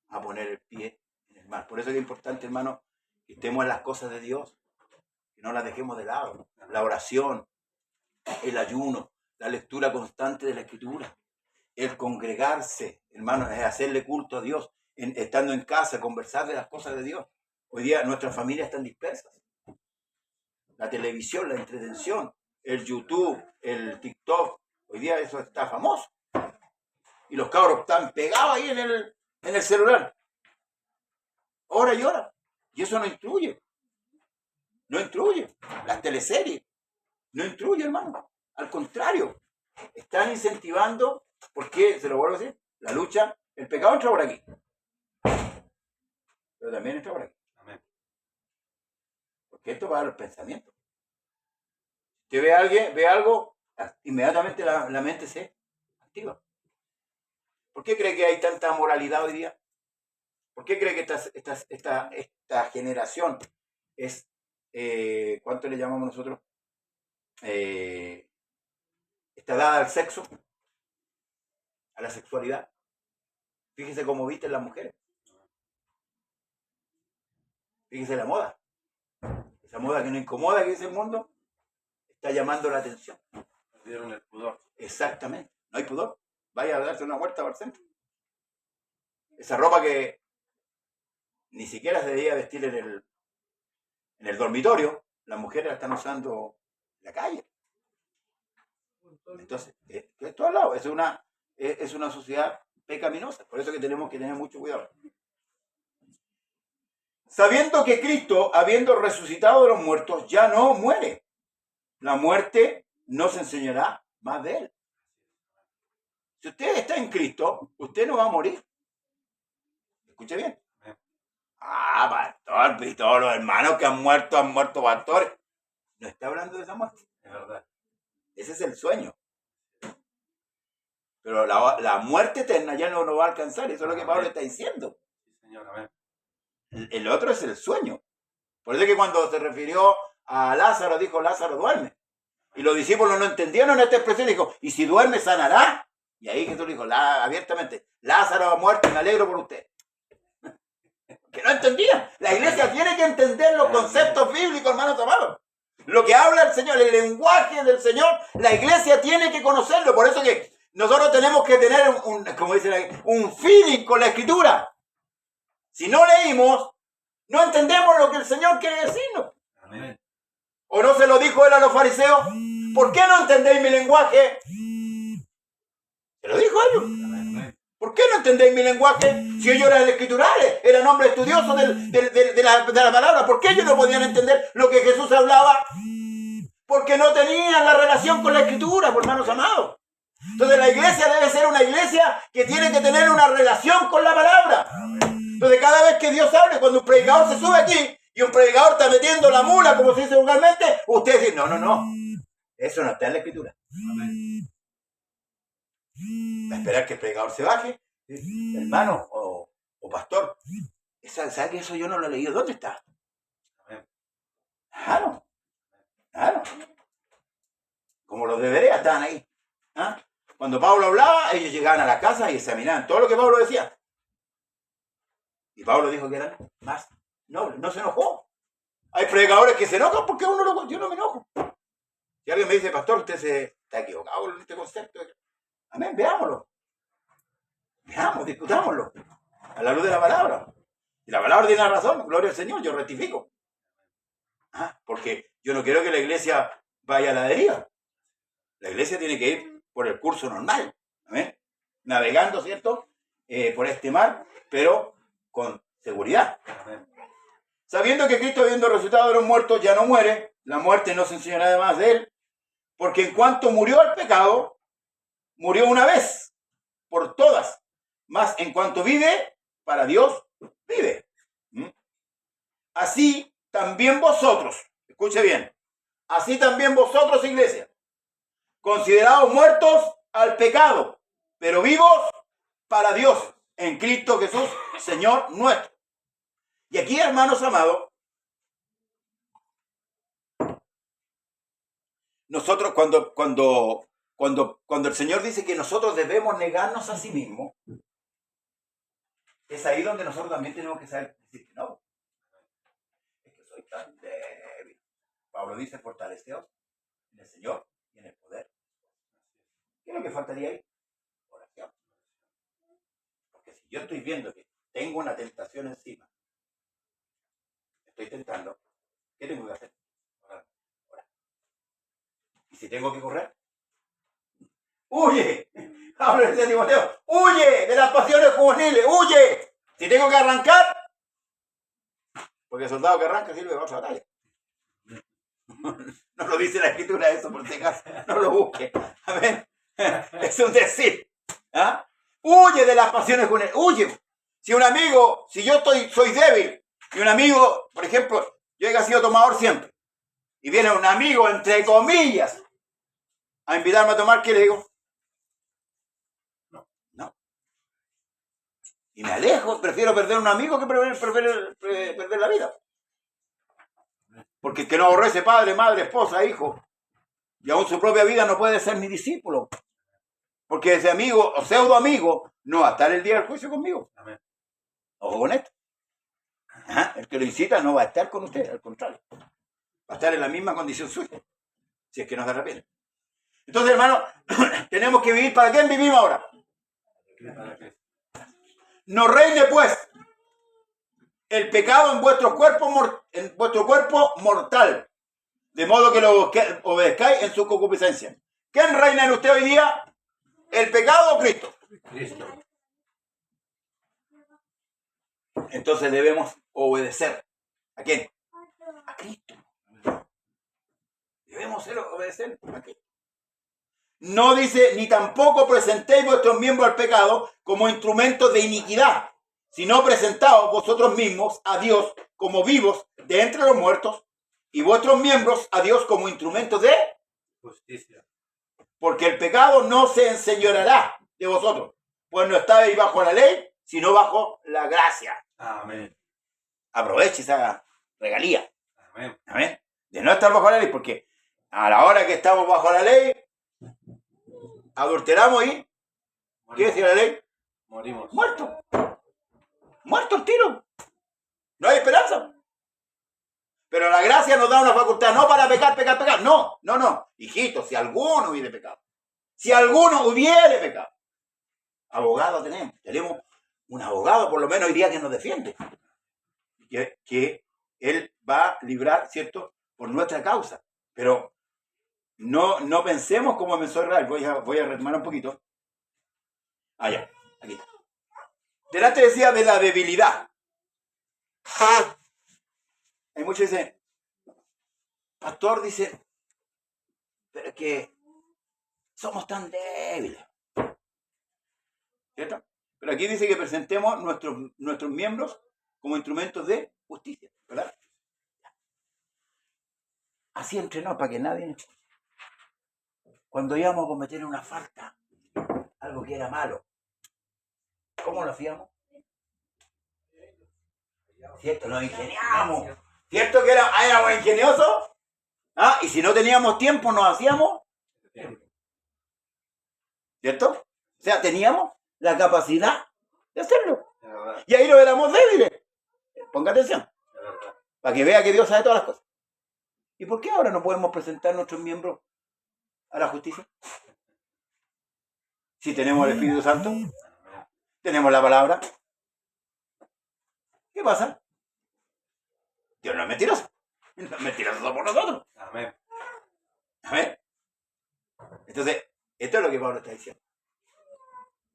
a poner el pie en el mar. Por eso es que es importante, hermano, que estemos en las cosas de Dios, que no las dejemos de lado. La oración, el ayuno, la lectura constante de la Escritura, el congregarse, hermano, es hacerle culto a Dios, estando en casa, conversar de las cosas de Dios. Hoy día nuestras familias están dispersas. La televisión, la entretención, el YouTube, el TikTok, hoy día eso está famoso. Y los cabros están pegados ahí en el celular. Hora y hora. Y eso no instruye. No instruye. Las teleseries no instruye, hermano. Al contrario, están incentivando, porque, se lo vuelvo a decir, la lucha, el pecado entra por aquí. Pero también entra por aquí. Amén. Porque esto va a los pensamientos. Si ve a alguien, ve algo, inmediatamente la mente se activa. ¿Por qué cree que hay tanta moralidad hoy día? ¿Por qué cree que esta generación es, ¿cuánto le llamamos nosotros? Está dada al sexo, a la sexualidad. Fíjese cómo visten las mujeres. Fíjese la moda. Esa moda que no incomoda, que dice el mundo, está llamando la atención. Perdieron el pudor. Exactamente. No hay pudor. Vaya a darse una vuelta para el centro. Esa ropa que ni siquiera se debía vestir en el dormitorio, las mujeres la están usando en la calle. Entonces, de todos lados, es una sociedad pecaminosa. Por eso que tenemos que tener mucho cuidado. Sabiendo que Cristo, habiendo resucitado de los muertos, ya no muere. La muerte no se enseñará más de él. Si usted está en Cristo, usted no va a morir. Escuche bien. Pastor, y todos los hermanos que han muerto pastores. No está hablando de esa muerte. Es verdad. Ese es el sueño. Pero la muerte eterna ya no va a alcanzar. Eso es lo que Pablo está diciendo. Sí, Señor, amén. El otro es el sueño. Por eso es que cuando se refirió a Lázaro, dijo, Lázaro duerme. Y los discípulos no entendieron esta expresión. Dijo, ¿y si duerme sanará? Y ahí Jesús dijo abiertamente, Lázaro ha muerto y me alegro por usted. Que no entendían. La iglesia tiene que entender los conceptos bíblicos, hermanos amados. Lo que habla el Señor, el lenguaje del Señor, la iglesia tiene que conocerlo. Por eso que nosotros tenemos que tener como dicen ahí, un feeling con la Escritura. Si no leímos, no entendemos lo que el Señor quiere decirnos. Amén. ¿O no se lo dijo él a los fariseos? ¿Por qué no entendéis mi lenguaje? Se lo dijo a ellos. Amén. ¿Por qué no entendéis mi lenguaje? Si ellos eran escriturales, eran hombres estudiosos de la palabra. ¿Por qué ellos no podían entender lo que Jesús hablaba? Porque no tenían la relación con la Escritura, por hermanos amados. Entonces la iglesia debe ser una iglesia que tiene que tener una relación con la palabra. Entonces cada vez que Dios hable, cuando un predicador se sube aquí y un predicador está metiendo la mula, como se dice vulgarmente, usted dice, no. Eso no está en la Escritura. Amén. Va a esperar que el predicador se baje, hermano o pastor. ¿Sabe que eso yo no lo he leído? ¿Dónde está? Claro. Como los de Berea estaban ahí. ¿Ah? Cuando Pablo hablaba, ellos llegaban a la casa y examinaban todo lo que Pablo decía. Y Pablo dijo que eran más nobles. No se enojó. Hay predicadores que se enojan porque yo no me enojo. Si alguien me dice, pastor, usted se está equivocado en este concepto. Amén, veámoslo. Discutámoslo. A la luz de la palabra. Y la palabra tiene razón, gloria al Señor, yo rectifico. Porque yo no quiero que la iglesia vaya a la deriva. La iglesia tiene que ir por el curso normal. ¿Amén? Navegando, ¿cierto? Por este mar, pero con seguridad. Amén. Sabiendo que Cristo, habiendo resucitado de los muertos, ya no muere, la muerte no se enseñará además de él. Porque en cuanto murió el pecado, murió una vez por todas. Mas en cuanto vive, para Dios vive. Así también vosotros, escuche bien, así también vosotros, iglesia, considerados muertos al pecado, pero vivos para Dios, en Cristo Jesús, Señor nuestro. Y aquí, hermanos amados, nosotros cuando el Señor dice que nosotros debemos negarnos a sí mismos, es ahí donde nosotros también tenemos que saber decir que no. Es que soy tan débil. Pablo dice, fortaleceos en el Señor y en el poder. ¿Qué es lo que faltaría ahí? Oración. Porque si yo estoy viendo que tengo una tentación encima, estoy tentando, ¿qué tengo que hacer? Orar. Y si tengo que correr, ¡huye! Habla de Timoteo, ¡huye de las pasiones juveniles! ¡Huye! Si tengo que arrancar, porque el soldado que arranca sirve para otra batalla. No lo dice la Escritura eso, por si acaso. No lo busque. A ver, es un decir. ¿Ah? Huye de las pasiones juveniles. Huye. Si yo soy débil, y un amigo, por ejemplo, yo he sido tomador siempre, y viene un amigo, entre comillas, a invitarme a tomar, ¿qué le digo? No. Y me alejo, prefiero perder un amigo que perder la vida. Porque el que no aborrece padre, madre, esposa, hijo, y aún su propia vida no puede ser mi discípulo. Porque ese amigo o pseudo amigo no va a estar el día del juicio conmigo. Amén. Ojo con esto. Ajá. El que lo incita no va a estar con usted, al contrario. Va a estar en la misma condición suya, si es que no se arrepiente. Entonces, hermano, tenemos que vivir. ¿Para quién vivimos ahora? No reine, pues, el pecado en vuestro cuerpo mortal, de modo que lo obedezcáis en su concupiscencia. ¿Quién reina en usted hoy día? ¿El pecado o Cristo? Cristo. Entonces debemos obedecer. ¿A quién? A Cristo. Debemos obedecer a Cristo. No dice, ni tampoco presentéis vuestros miembros al pecado como instrumentos de iniquidad, sino presentaos vosotros mismos a Dios como vivos de entre los muertos y vuestros miembros a Dios como instrumentos de Justicia. Porque el pecado no se enseñoreará de vosotros, pues no estáis bajo la ley, sino bajo la gracia. Amén. Aproveche esa regalía. Amén. Amén. De no estar bajo la ley, porque a la hora que estamos bajo la ley, adulteramos y ¿qué decía la ley? Morimos. Muerto. Muerto el tiro. No hay esperanza. Pero la gracia nos da una facultad, no para pecar. No. Hijito, si alguno hubiere pecado. Si alguno hubiere pecado. Abogado tenemos. Tenemos un abogado, por lo menos hoy día, que nos defiende. Que él va a librar, ¿cierto?, por nuestra causa. Pero no pensemos como pensó Israel. Voy a retomar un poquito. Allá, aquí está. Delante decía de la debilidad. Hay muchos que dicen, pastor, dice, pero es que somos tan débiles. ¿Cierto? Pero aquí dice que presentemos nuestros miembros como instrumentos de justicia, ¿verdad? Así entrenó para que nadie... Cuando íbamos a cometer una falta, algo que era malo, ¿cómo lo hacíamos? ¿Cierto? Nos ingeniamos. ¿Cierto que éramos ingeniosos? ¿Ah? Y si no teníamos tiempo, nos hacíamos. ¿Cierto? O sea, teníamos la capacidad de hacerlo. Y ahí lo éramos débiles. Ponga atención. Para que vea que Dios sabe todas las cosas. ¿Y por qué ahora no podemos presentar nuestros miembros a la justicia? Si tenemos el Espíritu Santo, tenemos la palabra. ¿Qué pasa? Dios no es mentiroso. Los mentirosos somos nosotros. Amén. Amén. Entonces, esto es lo que Pablo está diciendo.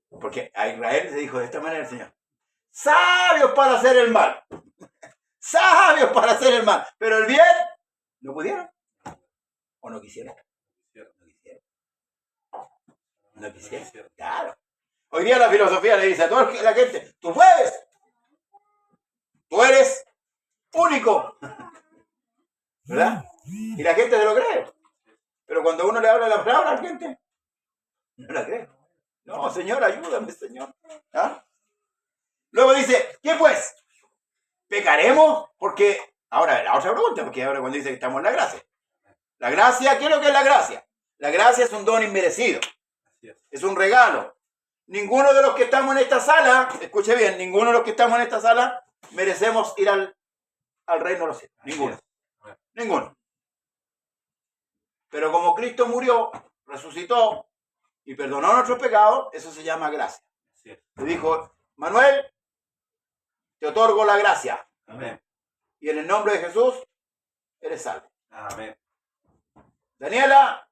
Porque a Israel se dijo de esta manera el Señor: sabios para hacer el mal. Sabios para hacer el mal. Pero el bien no pudieron. ¿O no quisieron? No quisiera. Claro. Hoy día la filosofía le dice a toda la gente, tú puedes. Tú eres único. ¿Verdad? Y la gente se lo cree. Pero cuando uno le habla la palabra a la gente, no la cree. No, Señor, ayúdame, Señor. ¿Ah? Luego dice, ¿qué pues? ¿Pecaremos? Porque, ahora, la otra pregunta, porque ahora cuando dice que estamos en la gracia. La gracia, ¿qué es lo que es la gracia? La gracia es un don inmerecido. Es un regalo. Ninguno de los que estamos en esta sala, escuche bien, ninguno de los que estamos en esta sala merecemos ir al reino de los cielos. Ninguno. Ninguno. Pero como Cristo murió, resucitó y perdonó nuestros pecados, eso se llama gracia. Le dijo, Manuel, te otorgo la gracia. Amén. Y en el nombre de Jesús, eres salvo. Amén. Daniela,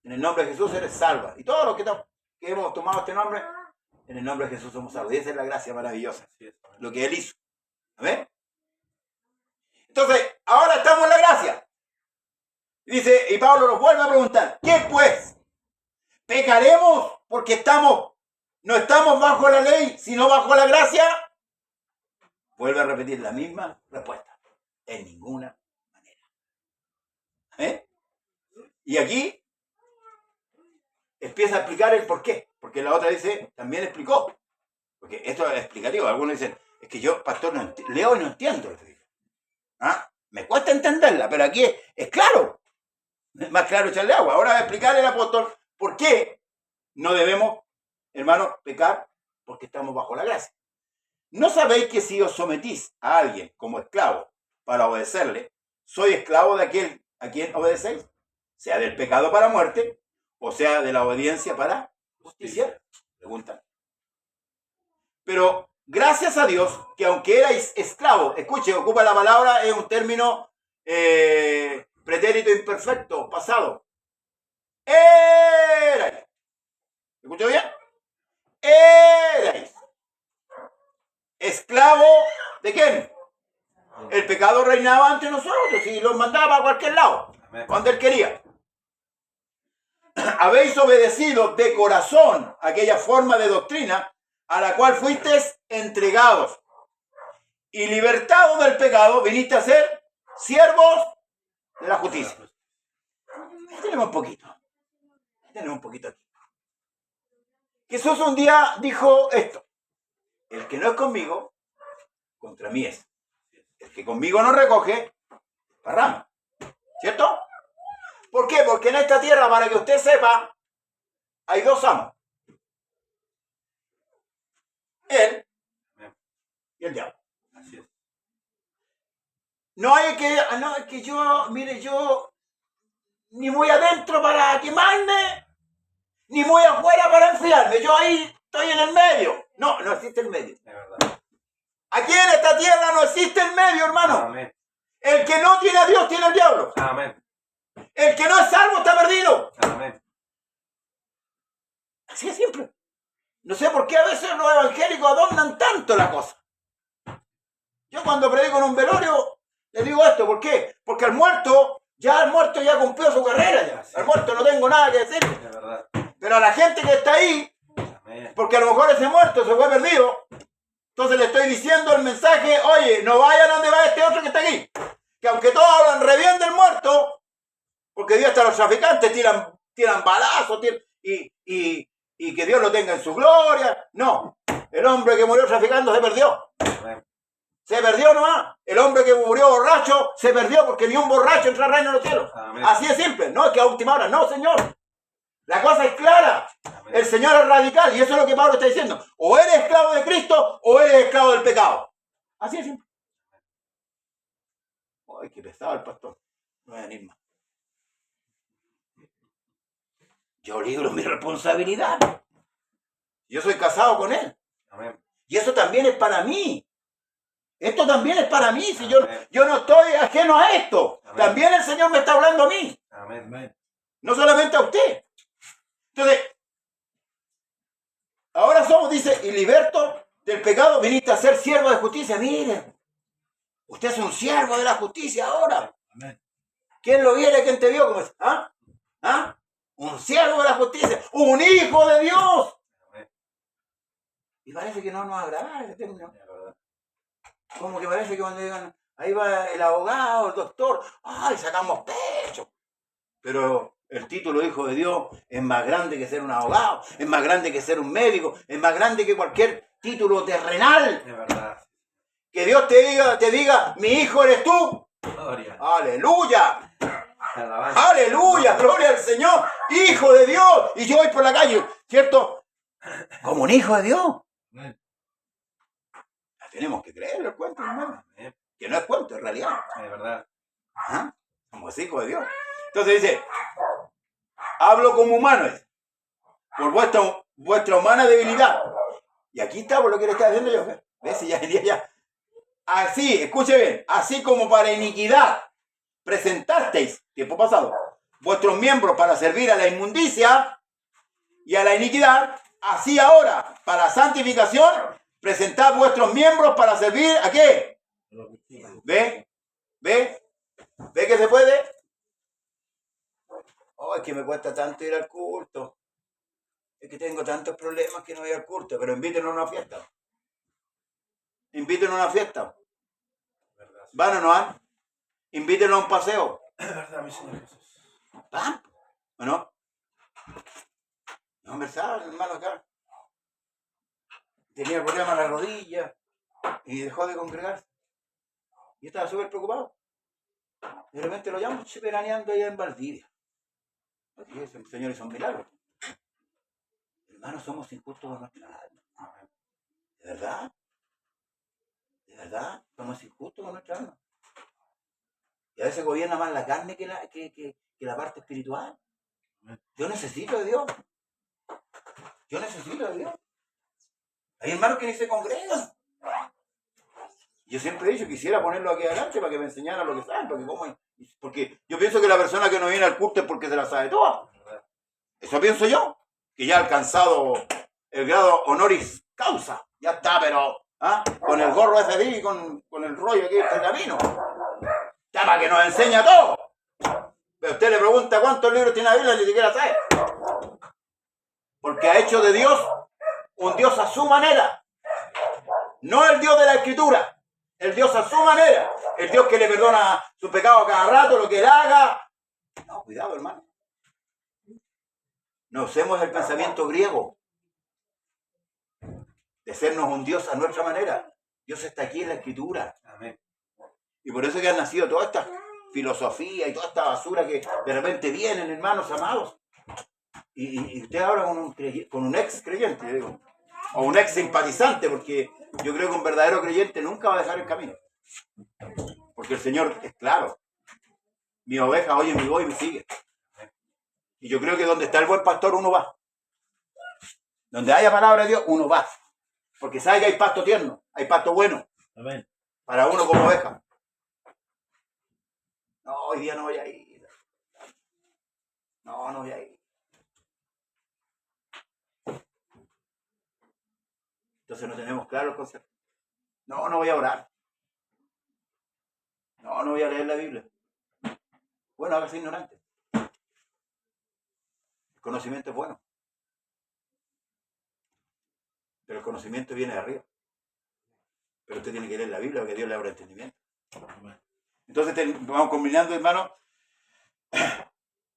en el nombre de Jesús eres salva. Y todos los que hemos tomado este nombre, en el nombre de Jesús somos salvos. Y esa es la gracia maravillosa. Lo que Él hizo. ¿Amén? Entonces, ahora estamos en la gracia. Y dice, y Pablo nos vuelve a preguntar, ¿qué pues? ¿Pecaremos porque no estamos bajo la ley, sino bajo la gracia? Vuelve a repetir la misma respuesta. En ninguna manera. ¿Eh? Y aquí empieza a explicar el por qué. Porque la otra dice, también explicó. Porque esto es explicativo. Algunos dicen, es que yo, pastor, leo y no entiendo. ¿Ah? Me cuesta entenderla, pero aquí es claro. Es más claro echarle agua. Ahora va a explicarle el apóstol por qué no debemos, hermanos, pecar porque estamos bajo la gracia. ¿No sabéis que si os sometís a alguien como esclavo para obedecerle, soy esclavo de aquel a quien obedecéis? Sea del pecado para muerte, o sea de la obediencia para justicia. Pregunta. Pero gracias a Dios que aunque erais esclavos, escuche, ocupa la palabra, es un término pretérito imperfecto, pasado. Erais. ¿Escuchó bien? Erais. ¿Esclavo de quién? El pecado reinaba ante nosotros y los mandaba a cualquier lado, cuando él quería. Habéis obedecido de corazón aquella forma de doctrina a la cual fuisteis entregados. Y libertados del pecado, viniste a ser siervos de la justicia. Ahí tenemos un poquito. Ahí tenemos un poquito aquí. Jesús un día dijo esto. El que no es conmigo, contra mí es. El que conmigo no recoge, parrama. ¿Cierto? ¿Por qué? Porque en esta tierra, para que usted sepa, hay dos amos. Él y el diablo. Así es. No hay es que yo, mire, yo ni muy adentro para quemarme, ni muy afuera para enfriarme. Yo ahí estoy en el medio. No, no existe el medio. Es verdad. Aquí en esta tierra no existe el medio, hermano. Amén. El que no tiene a Dios tiene al diablo. Amén. El que no es salvo está perdido. Amén. Así es simple. No sé por qué a veces los evangélicos adornan tanto la cosa. Yo cuando predico en un velorio le digo esto. ¿Por qué? Porque el muerto ya cumplió su carrera. Ya. Al muerto no tengo nada que decir. Es verdad. Pero a la gente que está ahí, Amén. porque a lo mejor ese muerto se fue perdido, entonces le estoy diciendo el mensaje, oye, no vayan donde va este otro que está aquí. Que aunque todos hablan re bien del muerto, porque Dios hasta los traficantes tiran balazos y que Dios lo tenga en su gloria. No, el hombre que murió traficando se perdió. Amén. Se perdió nomás. El hombre que murió borracho se perdió porque ni un borracho entra al reino de los cielos. Amén. Así es simple. No es que a última hora. No, señor. La cosa es clara. Amén. El Señor es radical y eso es lo que Pablo está diciendo. O eres esclavo de Cristo o eres esclavo del pecado. Así es simple. Ay, qué pesado el pastor. No voy a venir más. Yo libro mi responsabilidad. Yo soy casado con él. Amén. Y eso también es para mí. Esto también es para mí. Si yo no estoy ajeno a esto. Amén. También el Señor me está hablando a mí. Amén. Amén. No solamente a usted. Entonces, ahora somos, dice, y liberto del pecado, viniste a ser siervo de justicia. Miren, usted es un siervo de la justicia ahora. Amén. ¿Quién lo viene? ¿Quién te vio? ¿Cómo es? ¿Ah? ¿Ah? Un siervo de la justicia, un hijo de Dios. Y parece que no nos agrada ese término. Como que parece que cuando digan, ahí va el abogado, el doctor, ¡ay, sacamos pecho! Pero el título hijo de Dios es más grande que ser un abogado, es más grande que ser un médico, es más grande que cualquier título terrenal. Es verdad. Que Dios te diga, mi hijo eres tú. Gloria. ¡Aleluya! Alabanza. ¡Aleluya! ¡Gloria al Señor! ¡Hijo de Dios! Y yo voy por la calle, ¿cierto? Como un hijo de Dios. Tenemos que creer el cuento, hermano. Que no es cuento, es realidad. Es verdad. ¿Ah? Somos hijos de Dios. Entonces dice, hablo como humano, por vuestra humana debilidad. Y aquí está por lo que le está diciendo yo. ¿Ves? Ya. Así, escuche bien, así como para iniquidad presentasteis, tiempo pasado, vuestros miembros para servir a la inmundicia y a la iniquidad, así ahora, para santificación, presentad vuestros miembros para servir ¿a qué? ¿Ve? Que se puede. Oh, es que me cuesta tanto ir al culto. Es que tengo tantos problemas que no voy al culto, pero invítenos a una fiesta. Invítenos a una fiesta. ¿Van o no van? Invítenos a un paseo. Es verdad, mi Señor Jesús. ¿Van? ¿O no? No, ¿verdad, hermano, acá? Tenía problemas en la rodilla y dejó de congregarse. Y estaba súper preocupado. De repente lo llamo veraneando allá en Valdivia. Y ese señor hizo un milagro. Hermanos, somos injustos con nuestra alma. ¿De verdad? ¿De verdad? Somos injustos con nuestra alma. Y a veces gobierna más la carne que la parte espiritual. Yo necesito de Dios. Yo necesito de Dios. Hay hermanos que ni se congregan. Yo siempre he dicho, quisiera ponerlo aquí adelante para que me enseñara lo que saben, porque yo pienso que la persona que no viene al culto es porque se la sabe toda. Eso pienso yo, que ya ha alcanzado el grado honoris causa. Ya está, pero con el gorro ese y con el rollo aquí del camino. Ya para que nos enseña todo. Pero usted le pregunta cuántos libros tiene la Biblia, ni siquiera sabe. Porque ha hecho de Dios un Dios a su manera. No el Dios de la Escritura. El Dios a su manera. El Dios que le perdona su pecado a cada rato, lo que él haga. No, cuidado, hermano. No usemos el pensamiento griego de sernos un Dios a nuestra manera. Dios está aquí en la Escritura. Amén. Y por eso que han nacido toda esta filosofía y toda esta basura que de repente vienen, hermanos amados. Y usted habla con un ex creyente, yo digo, o un ex simpatizante, porque yo creo que un verdadero creyente nunca va a dejar el camino. Porque el Señor es claro. Mi oveja oye mi voz y me sigue. Y yo creo que donde está el buen pastor uno va. Donde haya palabra de Dios, uno va. Porque sabe que hay pasto tierno, hay pasto bueno. Amén. Para uno como oveja. No, hoy día no voy a ir. No voy a ir. Entonces no tenemos claro el concepto. No voy a orar. No voy a leer la Biblia. Bueno, hágase ignorante. El conocimiento es bueno. Pero el conocimiento viene de arriba. Pero usted tiene que leer la Biblia para que Dios le abra entendimiento. Entonces vamos combinando, hermano.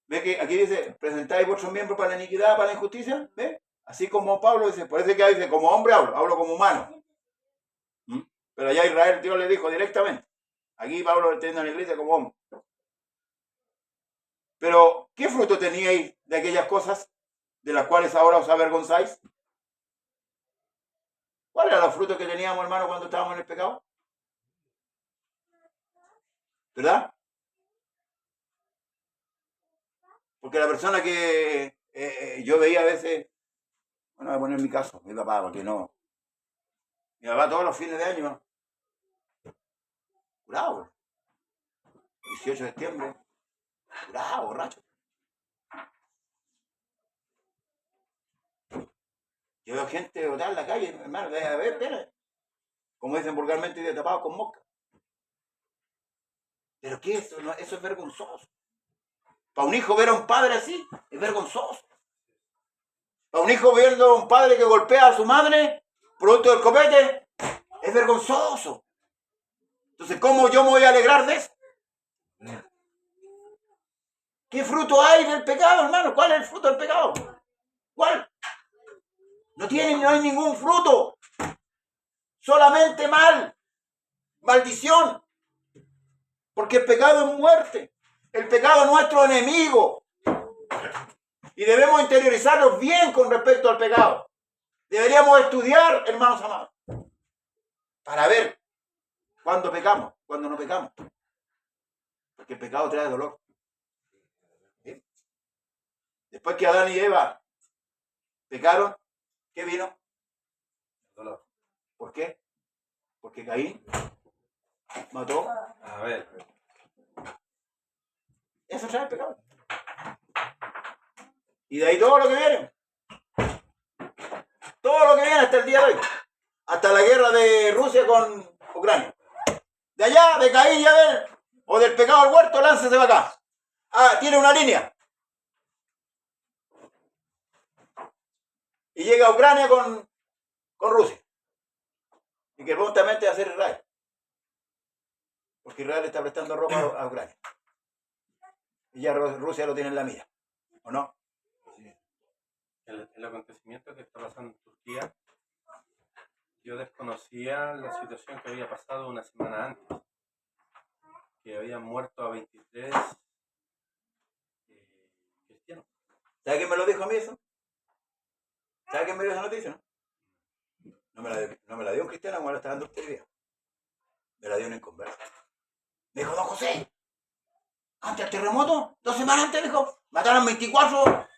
¿Ve que aquí dice, presentáis vuestros miembros para la iniquidad, para la injusticia? ¿Ve? Así como Pablo dice, parece que dice, como hombre hablo como humano. Pero allá Israel, Dios le dijo directamente. Aquí Pablo le entiende a la iglesia como hombre. Pero, ¿qué fruto teníais de aquellas cosas de las cuales ahora os avergonzáis? ¿Cuál era los frutos que teníamos, hermano, cuando estábamos en el pecado? ¿Verdad? Porque la persona que yo veía a veces, bueno, voy a poner mi caso, mi papá, porque no. Mi papá todos los fines de año, curado, 18 de septiembre, curado, borracho. Yo veo gente botada en la calle, hermano, a ver, espera. Como dicen vulgarmente, de tapado con mosca. ¿Pero qué es eso? Eso es vergonzoso. Para un hijo ver a un padre así, es vergonzoso. Para un hijo viendo a un padre que golpea a su madre, producto del copete, es vergonzoso. Entonces, ¿cómo yo me voy a alegrar de eso? ¿Qué fruto hay del pecado, hermano? ¿Cuál es el fruto del pecado? ¿Cuál? No hay ningún fruto. Solamente mal. Maldición. Porque el pecado es muerte. El pecado es nuestro enemigo. Y debemos interiorizarnos bien con respecto al pecado. Deberíamos estudiar, hermanos amados, para ver cuándo pecamos, cuándo no pecamos. Porque el pecado trae dolor. ¿Sí? Después que Adán y Eva pecaron, ¿qué vino? Dolor. ¿Por qué? Porque Caín mató. A ver. Eso trae el pecado. Y de ahí todo lo que viene. Todo lo que viene hasta el día de hoy. Hasta la guerra de Rusia con Ucrania. De allá, de Caín y Abel, o del pecado al huerto, láncese para acá. Ah, tiene una línea. Y llega a Ucrania con Rusia. Y que prontamente va a ser Israel. Porque Israel está prestando ropa a Ucrania. Y ya Rusia lo tiene en la mira. ¿O no? El acontecimiento que está pasando en Turquía, yo desconocía la situación que había pasado una semana antes, que habían muerto a 23 cristianos. ¿Sabe quién me lo dijo a mí eso? ¿Sabe quién me dio esa noticia? No me la dio un cristiano como la está dando usted día. Me la dio un inconverso. Me dijo, don José, antes del terremoto, 2 semanas antes, dijo, mataron 24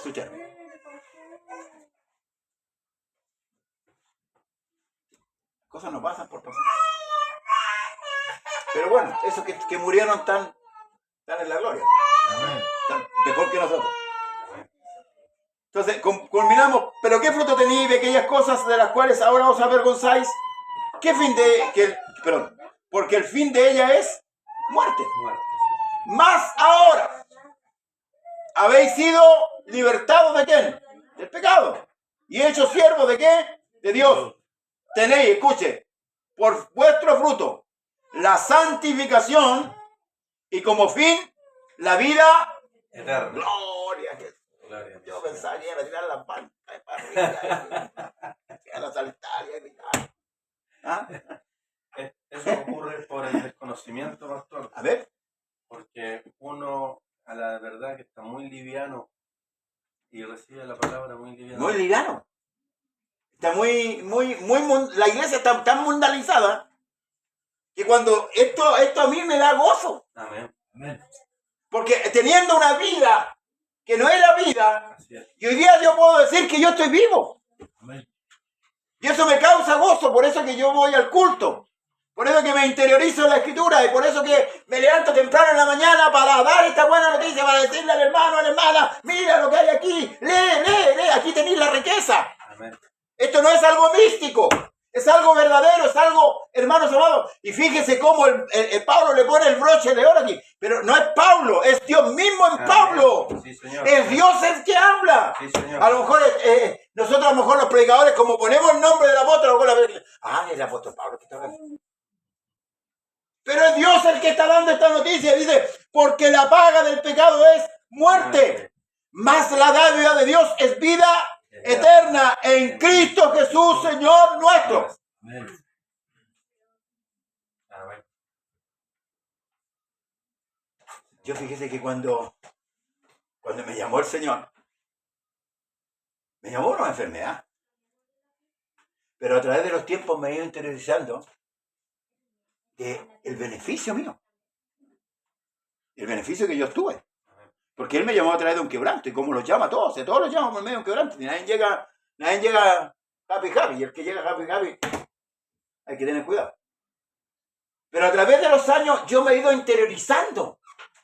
cristianos. Cosas no pasan por pasar. Pero bueno, esos que murieron están en la gloria. Están mejor que nosotros. Entonces, culminamos. ¿Pero qué fruto tenéis de aquellas cosas de las cuales ahora os avergonzáis? ¿Qué fin perdón, porque el fin de ella es muerte. Más ahora habéis sido libertados de quién? Del pecado. Y hechos siervos de qué? De Dios. Tenéis, escuche, por vuestro fruto la santificación y como fin la vida eterna. Gloria a Jesús. Yo pensaba que era tirar las manos para arriba, a la saltar y a gritar. ¿Ah? Eso ocurre por el desconocimiento, pastor. A ver. Porque uno, a la verdad, que está muy liviano y recibe la palabra muy liviano. Muy liviano. Está la iglesia está tan mundanizada que cuando esto a mí me da gozo. Amén. Porque teniendo una vida que no es la vida, y hoy día yo puedo decir que yo estoy vivo. Amén. Y eso me causa gozo, por eso que yo voy al culto. Por eso que me interiorizo en la escritura y por eso que me levanto temprano en la mañana para dar esta buena noticia, para decirle al hermano, a la hermana, mira lo que hay aquí, lee, aquí tenéis la riqueza. Amén. Esto no es algo místico, es algo verdadero, es algo, hermanos amados. Y fíjese cómo el Pablo le pone el broche de oro aquí. Pero no es Pablo, es Dios mismo en Pablo. Sí, señor. Es Dios el que habla. Sí, señor. A lo mejor nosotros, a lo mejor los predicadores, como ponemos el nombre del apóstol, a lo mejor es el apóstol Pablo que está hablando. Pero es Dios el que está dando esta noticia. Dice, porque la paga del pecado es muerte. Mas la dádiva de Dios es vida eterna en Cristo Jesús, Señor nuestro. Amén. Amén. Yo fíjese que cuando me llamó el Señor, me llamó una enfermedad. Pero a través de los tiempos me he ido interiorizando de el beneficio mío. El beneficio que yo estuve. Porque Él me llamó a través de un quebranto. Y como los llama a todos, todos los llaman por medio de un quebranto. Y nadie llega happy. Y el que llega happy, hay que tener cuidado. Pero a través de los años yo me he ido interiorizando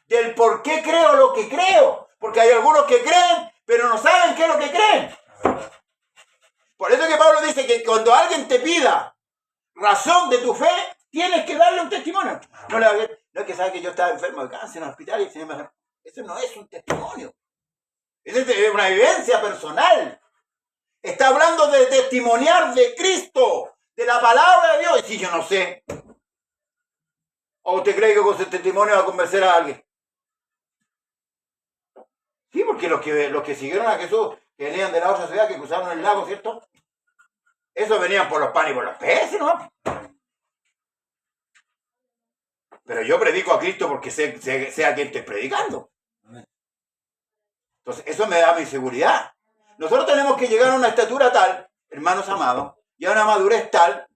del por qué creo lo que creo. Porque hay algunos que creen, pero no saben qué es lo que creen. Por eso que Pablo dice que cuando alguien te pida razón de tu fe, tienes que darle un testimonio. No es que sabe que yo estaba enfermo de cáncer en el hospital y el Señor me dijo, eso no es un testimonio. Eso Es una vivencia personal. Está hablando de testimoniar de Cristo, de la palabra de Dios. Y si yo no sé, ¿o usted cree que con su testimonio va a convencer a alguien? Sí, porque los que siguieron a Jesús, que venían de la otra ciudad, que cruzaron el lago, ¿cierto? Esos venían por los panes y por los peces, ¿no? Pero yo predico a Cristo porque sé a quién estoy predicando. Entonces, eso me da mi seguridad. Nosotros tenemos que llegar a una estatura tal, hermanos amados, y a una madurez tal,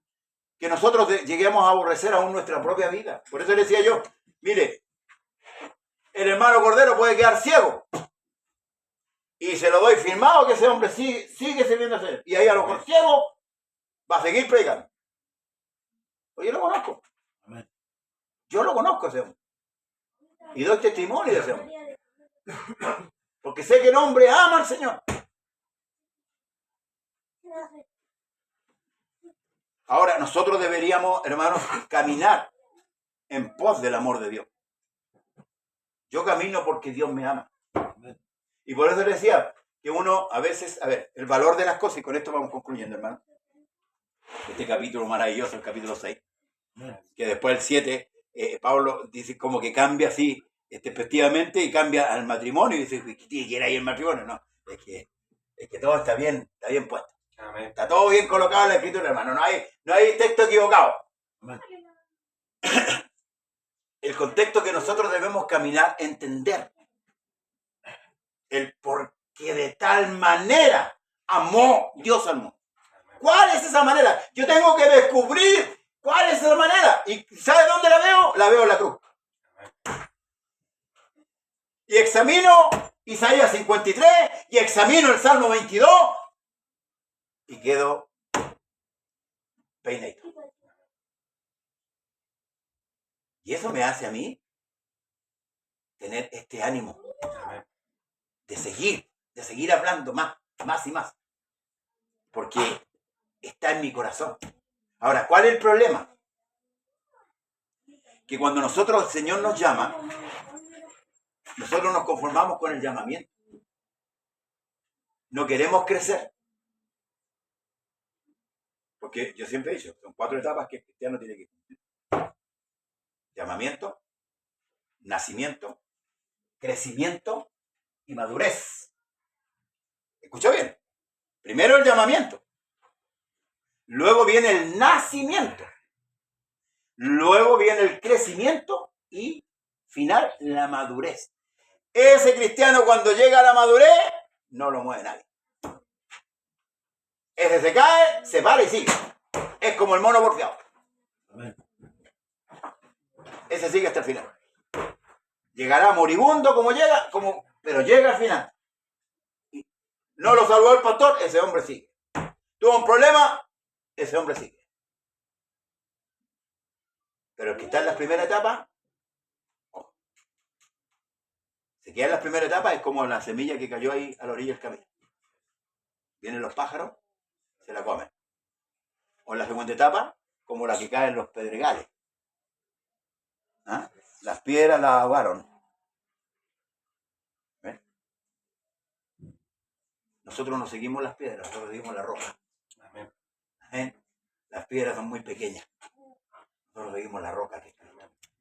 que nosotros lleguemos a aborrecer aún nuestra propia vida. Por eso le decía yo, mire, el hermano Cordero puede quedar ciego. Y se lo doy firmado que ese hombre sigue sirviendo a ser. Y ahí a lo mejor ciego va a seguir predicando. Pues yo lo conozco. Yo lo conozco a ese hombre. Y doy testimonio de ese hombre. Porque sé que el hombre ama al Señor. Ahora, nosotros deberíamos, hermanos, caminar en pos del amor de Dios. Yo camino porque Dios me ama. Y por eso le decía que uno a veces, a ver, el valor de las cosas, y con esto vamos concluyendo, hermano. Este capítulo maravilloso, el capítulo 6, que después el 7, Pablo dice como que cambia así, efectivamente, y cambia al matrimonio, y dice, ¿qué quiere ahí el matrimonio? No, es que todo está bien puesto. Amén. Está todo bien colocado en la escritura, hermano. No hay texto equivocado. Amén. El contexto que nosotros debemos caminar, entender. El por qué de tal manera amó Dios al mundo. ¿Cuál es esa manera? Yo tengo que descubrir cuál es esa manera. ¿Y sabe dónde la veo? La veo en la cruz. Y examino Isaías 53 y examino el Salmo 22 y quedo peinado. Y eso me hace a mí tener este ánimo de seguir hablando más y más. Porque está en mi corazón. Ahora, ¿cuál es el problema? Que cuando nosotros, el Señor nos llama, nosotros nos conformamos con el llamamiento. No queremos crecer. Porque yo siempre he dicho, son 4 etapas que el cristiano tiene que cumplir. Llamamiento, nacimiento, crecimiento y madurez. ¿Escuchó bien? Primero el llamamiento. Luego viene el nacimiento. Luego viene el crecimiento y final la madurez. Ese cristiano cuando llega a la madurez no lo mueve nadie. Ese se cae, se para y sigue. Es como el mono porfiado. Ese sigue hasta el final. Llegará moribundo como llega, pero llega al final. No lo salvó el pastor, ese hombre sigue. Tuvo un problema, ese hombre sigue. Pero el que está en la primera etapa, ojo. Se queda en la primera etapa, es como la semilla que cayó ahí a la orilla del camino. Vienen los pájaros, se la comen. O en la segunda etapa, como la que cae en los pedregales. ¿Ah? Las piedras las ahogaron. ¿Ven? Nosotros no seguimos las piedras, nosotros seguimos la roca. Amén. ¿Ven? Las piedras son muy pequeñas. Nosotros seguimos la roca que está.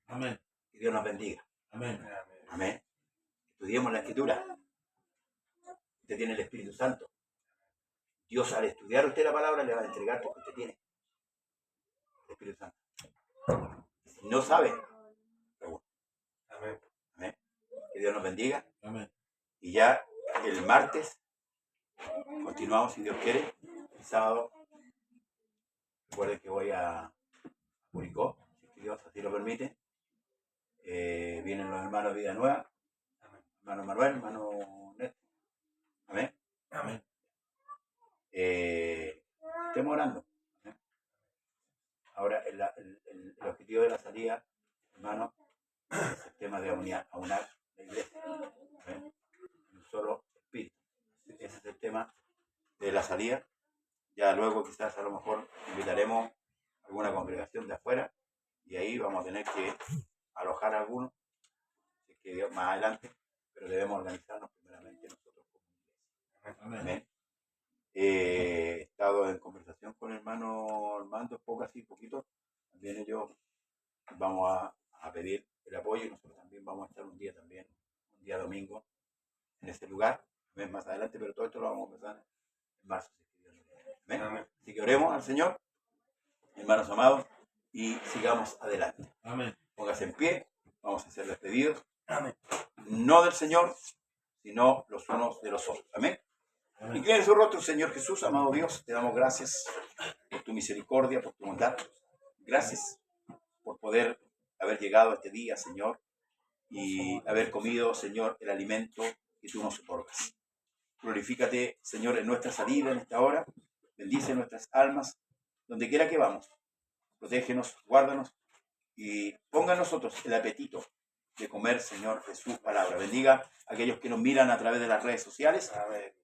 Amén. Que Dios nos bendiga. Amén. Amén. Estudiemos la Escritura. Usted tiene el Espíritu Santo. Dios, al estudiar usted la palabra, le va a entregar porque usted tiene el Espíritu Santo. Si no sabe, pregunta. Amén. Amén. Que Dios nos bendiga. Amén. Y ya el martes continuamos, si Dios quiere. El sábado, recuerden que voy a Curicó, si Dios así lo permite. Vienen los hermanos de Vida Nueva, hermano Manuel, hermano Néstor. Amén. Amén. Estemos orando. ¿Eh? Ahora, el objetivo de la salida, hermano, es el tema de aunar la iglesia. ¿Eh? Un solo espíritu. Ese es el tema de la salida. Ya luego quizás a lo mejor invitaremos a alguna congregación de afuera y ahí vamos a tener que alojar a algunos, si es que Dios más adelante, pero debemos organizarnos primeramente nosotros como estado en conversación con el hermano Armando, poco así, poquito. También ellos vamos a pedir el apoyo y nosotros también vamos a estar un día domingo, en ese lugar, más adelante, pero todo esto lo vamos a empezar en marzo. ¿Amén? Amén. Así que oremos al Señor, hermanos amados, y sigamos adelante. Amén. Póngase en pie, vamos a ser despedidos, Amén. no del Señor, sino los unos de los otros. Amén. Amén. Incline su rostro, Señor Jesús, amado Dios, te damos gracias por tu misericordia, por tu bondad. Gracias por poder haber llegado a este día, Señor, y haber comido, Señor, el alimento que tú nos otorgas. Glorifícate, Señor, en nuestra salida en esta hora. Bendice nuestras almas, donde quiera que vamos. Protégenos, guárdanos y ponga en nosotros el apetito de comer, Señor, de su palabra. Bendiga a aquellos que nos miran a través de las redes sociales,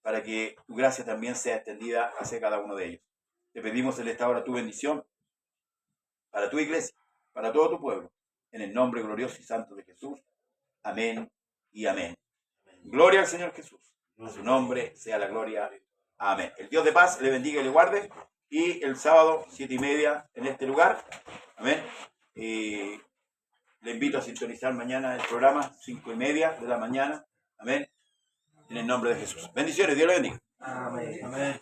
para que tu gracia también sea extendida hacia cada uno de ellos. Te pedimos en esta hora tu bendición para tu iglesia, para todo tu pueblo, en el nombre glorioso y santo de Jesús. Amén y amén. Gloria al Señor Jesús. A su nombre sea la gloria. Amén. El Dios de paz le bendiga y le guarde. Y el sábado, 7:30, en este lugar. Amén. Le invito a sintonizar mañana el programa, 5:30 de la mañana. Amén. En el nombre de Jesús. Bendiciones. Dios le bendiga. Amén. Amén.